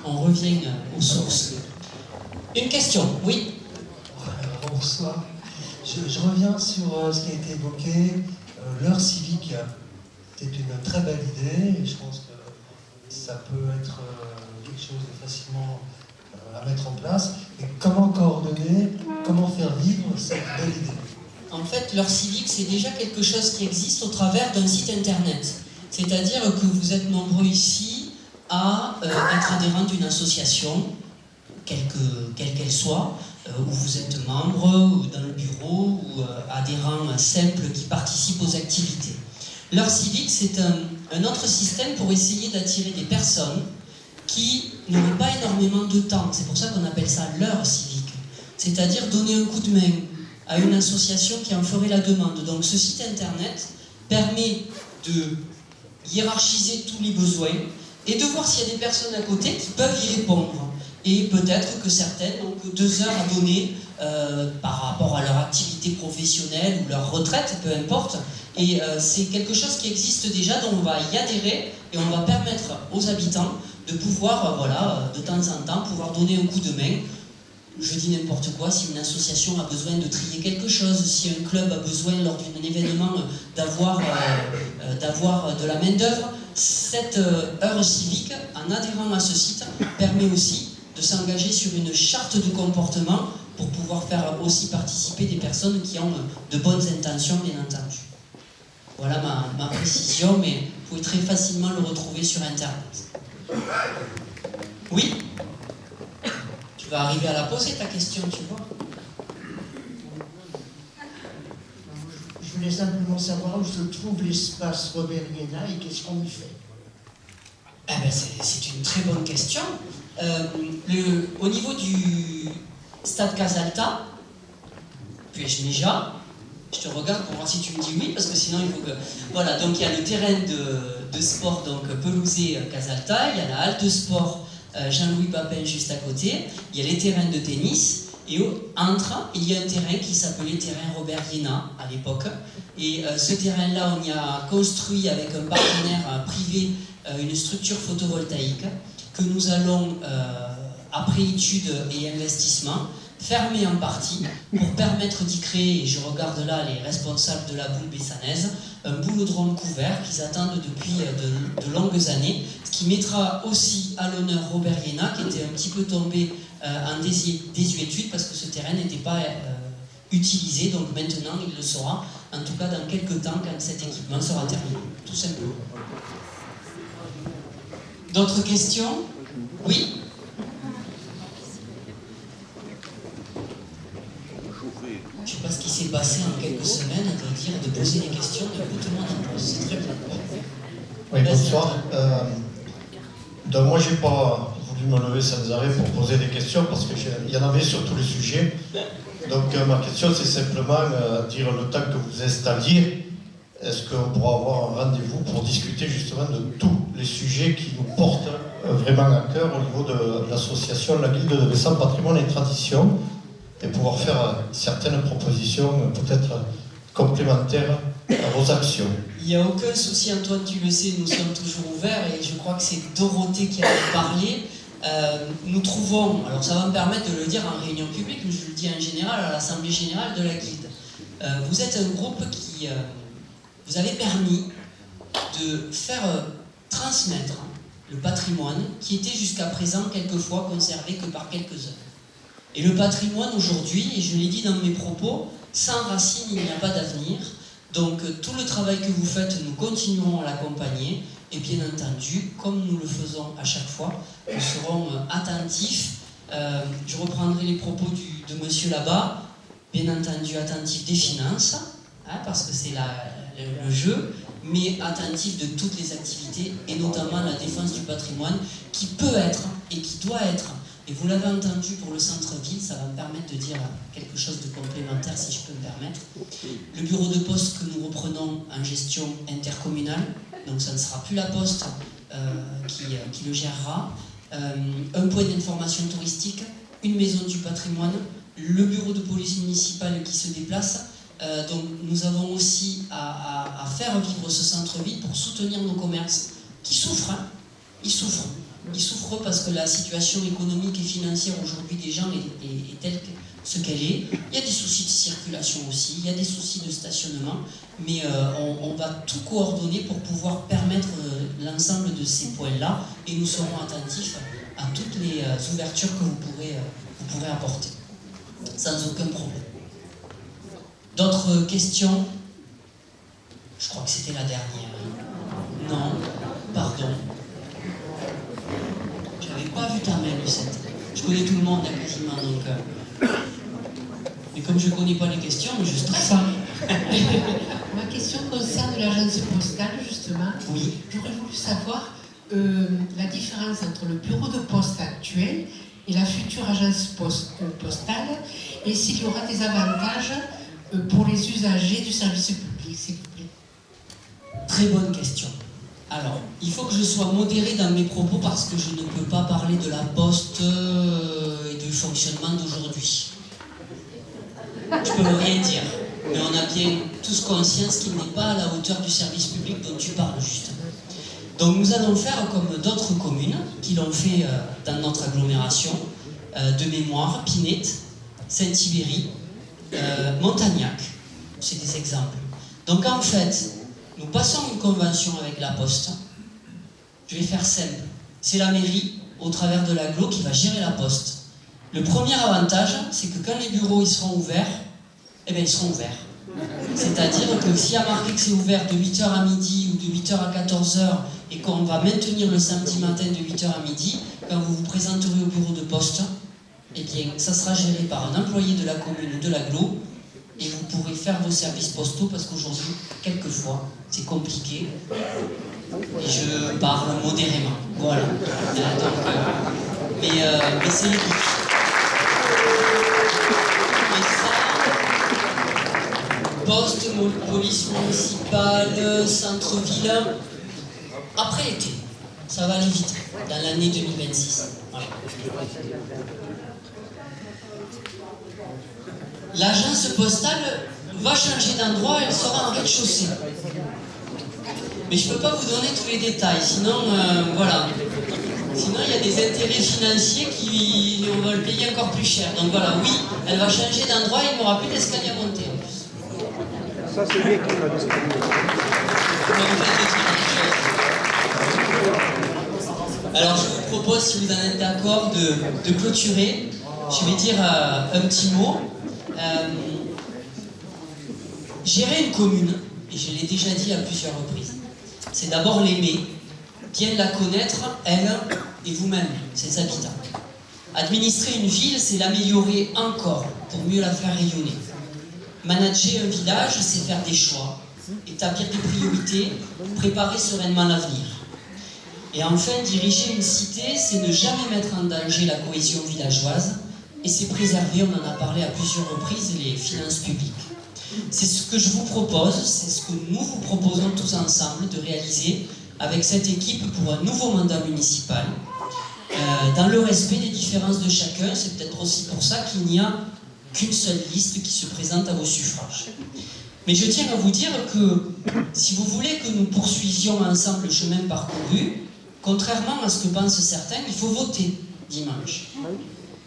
on revient aux sources. Une question, oui? Bonsoir. Je reviens sur ce qui a été évoqué. L'heure civique, c'est une très belle idée et je pense que ça peut être quelque chose de facilement à mettre en place. Et comment coordonner, comment faire vivre cette belle idée? En fait, l'heure civique, c'est déjà quelque chose qui existe au travers d'un site internet. C'est-à-dire que vous êtes nombreux ici à être adhérents d'une association, quelle qu'elle soit, où vous êtes membre, ou dans le bureau, ou adhérent simple qui participe aux activités. L'heure civique, c'est un autre système pour essayer d'attirer des personnes qui n'auraient pas énormément de temps. C'est pour ça qu'on appelle ça l'heure civique. C'est-à-dire donner un coup de main à une association qui en ferait la demande. Donc ce site internet permet de hiérarchiser tous les besoins et de voir s'il y a des personnes à côté qui peuvent y répondre. Et peut-être que certaines n'ont que 2 heures à donner par rapport à leur activité professionnelle ou leur retraite, peu importe. Et c'est quelque chose qui existe déjà, donc on va y adhérer et on va permettre aux habitants de pouvoir, de temps en temps, pouvoir donner un coup de main. Je dis n'importe quoi, si une association a besoin de trier quelque chose, si un club a besoin lors d'un événement d'avoir de la main-d'œuvre, cette heure civique, en adhérant à ce site, permet aussi de s'engager sur une charte de comportement pour pouvoir faire aussi participer des personnes qui ont de bonnes intentions, bien entendu. Voilà ma précision, mais vous pouvez très facilement le retrouver sur Internet. Oui? Tu vas arriver à la poser, ta question, tu vois. Je voulais simplement savoir où se trouve l'espace Robert Liénard et qu'est-ce qu'on y fait. C'est une très bonne question. Au niveau du stade Casalta, puis-je déjà, je te regarde pour voir si tu me dis oui, parce que sinon il faut que... Voilà, donc il y a le terrain de sport donc pelousé Casalta, il y a la halle de sport Jean-Louis Papin juste à côté, il y a les terrains de tennis, et entre, il y a un terrain qui s'appelait terrain Robert Iéna à l'époque. Et ce terrain-là, on y a construit avec un partenaire privé une structure photovoltaïque que nous allons, après études et investissements, fermer en partie pour permettre d'y créer, et je regarde là les responsables de la boule bessanaise, un boulodrome couvert qu'ils attendent depuis de longues années, ce qui mettra aussi à l'honneur Robert Iéna, qui était un petit peu tombé en désuétude parce que ce terrain n'était pas utilisé, donc maintenant il le sera, en tout cas dans quelques temps quand cet équipement sera terminé, tout simplement. D'autres questions? Oui? Je ne sais pas ce qui s'est passé en quelques semaines, de poser des questions, de tout le monde en pose, c'est très bien. Oui, bonsoir. Donc moi, je n'ai pas voulu me lever sans arrêt pour poser des questions parce qu'il y en avait sur tous les sujets. Donc ma question, c'est simplement dire le temps que vous installiez, est-ce qu'on pourra avoir un rendez-vous pour discuter justement de tous les sujets qui nous portent vraiment à cœur au niveau de l'association La Guilde de Bessan Patrimoine et Tradition, et pouvoir faire certaines propositions peut-être complémentaires à vos actions. Il n'y a aucun souci, Antoine, tu le sais, nous sommes toujours ouverts, et je crois que c'est Dorothée qui a parlé. Nous trouvons, alors ça va me permettre de le dire en réunion publique, mais je le dis en général à l'Assemblée Générale de la Guilde. Vous êtes un groupe qui vous avez permis de faire transmettre le patrimoine qui était jusqu'à présent quelquefois conservé que par quelques-uns. Et le patrimoine aujourd'hui, et je l'ai dit dans mes propos, sans racines, il n'y a pas d'avenir. Donc tout le travail que vous faites, nous continuerons à l'accompagner. Et bien entendu, comme nous le faisons à chaque fois, nous serons attentifs. Je reprendrai les propos de monsieur là-bas. Bien entendu, attentifs des finances, hein, parce que c'est le jeu, mais attentifs de toutes les activités, et notamment la défense du patrimoine, qui peut être et qui doit être. Et vous l'avez entendu pour le centre-ville, ça va me permettre de dire quelque chose de complémentaire, si je peux me permettre. Le bureau de poste que nous reprenons en gestion intercommunale, donc ça ne sera plus la poste qui le gérera, un point d'information touristique, une maison du patrimoine, le bureau de police municipale qui se déplace. Donc nous avons aussi à faire vivre ce centre-ville pour soutenir nos commerces qui souffrent, hein. Ils souffrent parce que la situation économique et financière aujourd'hui des gens est telle ce qu'elle est. Il y a des soucis de circulation aussi, il y a des soucis de stationnement, mais on va tout coordonner pour pouvoir permettre l'ensemble de ces points-là, et nous serons attentifs à toutes les ouvertures que vous pourrez apporter, sans aucun problème. D'autres questions? Je crois que c'était la dernière. Non, pardon. J'avais pas vu ta main, Lucette. Je connais tout le monde là, quasiment, donc... Mais comme je connais pas les questions, je trouve ça. Ma question concerne l'agence postale, justement. Oui. J'aurais voulu savoir la différence entre le bureau de poste actuel et la future agence postale, et s'il y aura des avantages pour les usagers du service public, s'il vous plaît. Très bonne question. Alors, il faut que je sois modéré dans mes propos parce que je ne peux pas parler de la poste et du fonctionnement d'aujourd'hui. Je peux rien dire, mais on a bien tous conscience qu'il n'est pas à la hauteur du service public dont tu parles justement. Donc nous allons faire comme d'autres communes qui l'ont fait dans notre agglomération, de mémoire, Pinette, Saint-Ibéry, Montagnac, c'est des exemples. Donc en fait, nous passons une convention avec la Poste. Je vais faire simple. C'est la mairie, au travers de l'agglo, qui va gérer la Poste. Le premier avantage, c'est que quand les bureaux ils seront ouverts, eh bien ils seront ouverts. C'est-à-dire que s'il y a marqué que c'est ouvert de 8h à midi ou de 8h à 14h et qu'on va maintenir le samedi matin de 8h à midi, quand vous vous présenterez au bureau de poste, eh bien ça sera géré par un employé de la commune ou de l'agglo, et vous pourrez faire vos services postaux parce qu'aujourd'hui, quelquefois, c'est compliqué. Et je parle modérément. Voilà. Mais c'est le but. Et ça, poste, police municipale, centre-ville, après l'été. Ça va aller vite, dans l'année 2026. Voilà. L'agence postale va changer d'endroit, elle sera en rez-de-chaussée. Mais je ne peux pas vous donner tous les détails, sinon, voilà. Sinon, il y a des intérêts financiers qui on va le payer encore plus cher. Donc voilà, oui, elle va changer d'endroit, il n'y aura plus d'escalier à monter. Ça, c'est bien qu'il m'a dit. Alors, je vous propose, si vous en êtes d'accord, de clôturer. Je vais dire un petit mot. Gérer une commune, et je l'ai déjà dit à plusieurs reprises, c'est d'abord l'aimer, bien la connaître, elle et vous-même, ses habitants. Administrer une ville, c'est l'améliorer encore pour mieux la faire rayonner. Manager un village, c'est faire des choix, établir des priorités, préparer sereinement l'avenir. Et enfin, diriger une cité, c'est ne jamais mettre en danger la cohésion villageoise et c'est préserver, on en a parlé à plusieurs reprises, les finances publiques. C'est ce que je vous propose, c'est ce que nous vous proposons tous ensemble de réaliser avec cette équipe pour un nouveau mandat municipal, dans le respect des différences de chacun. C'est peut-être aussi pour ça qu'il n'y a qu'une seule liste qui se présente à vos suffrages. Mais je tiens à vous dire que si vous voulez que nous poursuivions ensemble le chemin parcouru, contrairement à ce que pensent certains, il faut voter dimanche.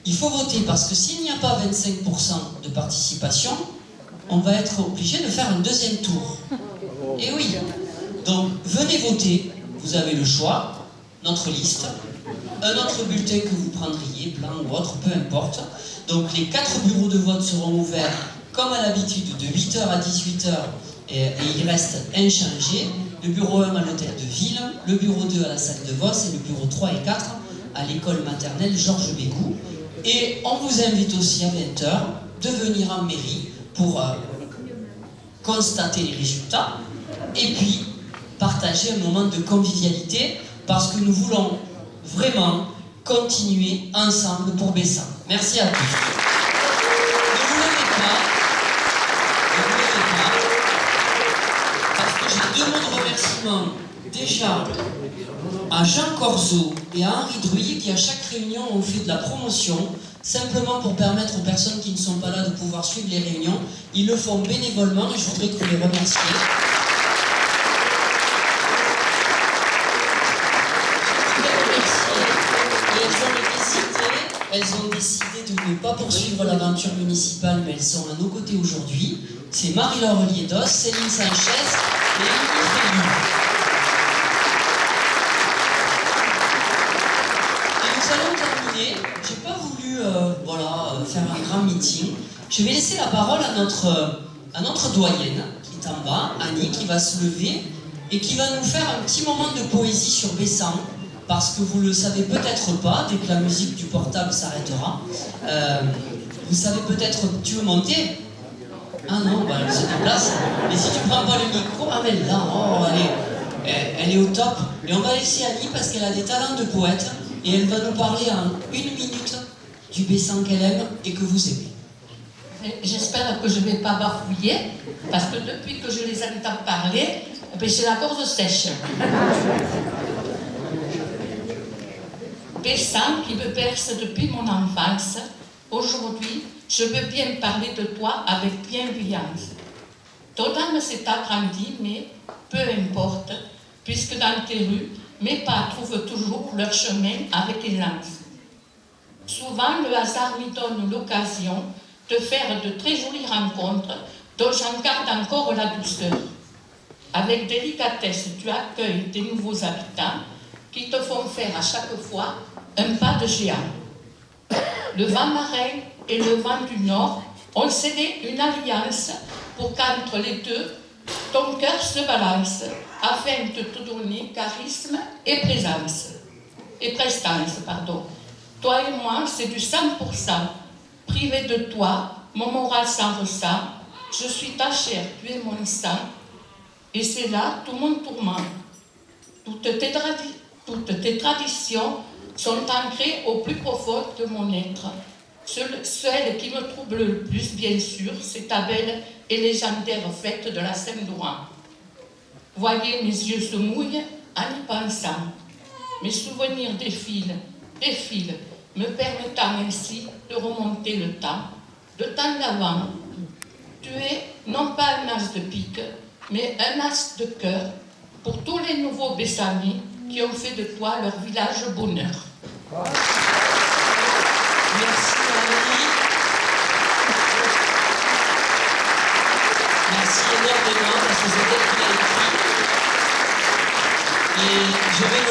Il faut voter parce que s'il n'y a pas 25% de participation, on va être obligé de faire un deuxième tour. Et oui, donc venez voter, vous avez le choix, notre liste, un autre bulletin que vous prendriez, blanc ou autre, peu importe. Donc les 4 bureaux de vote seront ouverts comme à l'habitude de 8h à 18h et il reste inchangé. Le bureau 1 à l'hôtel de ville, le bureau 2 à la salle de Vos et le bureau 3 et 4 à l'école maternelle Georges Bégout. Et on vous invite aussi à 20h de venir en mairie pour constater les résultats et puis partager un moment de convivialité parce que nous voulons vraiment continuer ensemble pour Bessan. Merci à tous. Ne vous levez pas, parce que j'ai 2 mots de remerciement déjà à Jean Corzo et à Henri Druy qui à chaque réunion ont fait de la promotion simplement pour permettre aux personnes qui ne sont pas là de pouvoir suivre les réunions. Ils le font bénévolement et je voudrais que vous les remerciez. Elles ont décidé de ne pas poursuivre l'aventure municipale, mais elles sont à nos côtés aujourd'hui. C'est Marie-Laure Liedos, Céline Sanchez et Émilie Frélu. Et nous allons terminer. Je n'ai pas voulu faire un grand meeting. Je vais laisser la parole à notre doyenne, qui est en bas, Annie, qui va se lever et qui va nous faire un petit moment de poésie sur Bessan. Parce que vous ne le savez peut-être pas, dès que la musique du portable s'arrêtera, vous savez peut-être... Tu veux monter? Ah non, bah, elle se déplace. Mais si tu ne prends pas le micro, ah mais là, oh, elle est au top. Et on va laisser Annie parce qu'elle a des talents de poète et elle va nous parler en 1 minute du Bessan qu'elle aime et que vous aimez. J'espère que je ne vais pas bafouiller, parce que depuis que je les entends parler, j'ai la gorge sèche. Bessan qui me berce depuis mon enfance, aujourd'hui, je veux bien parler de toi avec bienveillance. Ton âme s'est agrandie, mais peu importe, puisque dans tes rues, mes pas trouvent toujours leur chemin avec aisance. Souvent, le hasard me donne l'occasion de faire de très jolies rencontres dont j'en garde encore la douceur. Avec délicatesse, tu accueilles des nouveaux habitants qui te font faire à chaque fois un pas de géant. Le vent marin et le vent du nord ont scellé une alliance pour qu'entre les deux, ton cœur se balance afin de te donner charisme et prestance. Toi et moi, c'est du 100%. Privé de toi, mon moral s'en ressent. Je suis ta chair, tu es mon sang. Et c'est là tout mon tourment. Toutes tes traditions sont ancrées au plus profond de mon être. Celle qui me trouble le plus, bien sûr, c'est ta belle et légendaire fête de la Saint-Douan. Voyez, mes yeux se mouillent en y pensant. Mes souvenirs défilent, me permettant ainsi de remonter le temps d'avant. Tu es non pas un as de pique, mais un as de cœur pour tous les nouveaux Bessanais qui ont fait de toi leur village bonheur. Merci Annie. Merci énormément parce que c'est elle qui l'a écrit. Et je vais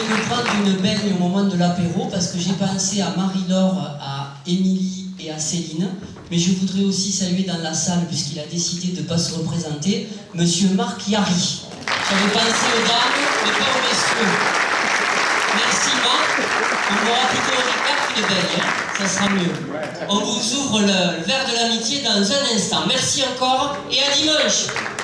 me prendre une baigne au moment de l'apéro parce que j'ai pensé à Marie-Laure, à Émilie et à Céline. Mais je voudrais aussi saluer dans la salle, puisqu'il a décidé de ne pas se représenter, Monsieur Marc Yari. J'avais pensé aux dames, mais pas aux messieurs. Merci Marc. On aura plutôt au récap qu'une baigne, ça sera mieux. On vous ouvre le verre de l'amitié dans un instant. Merci encore et à dimanche.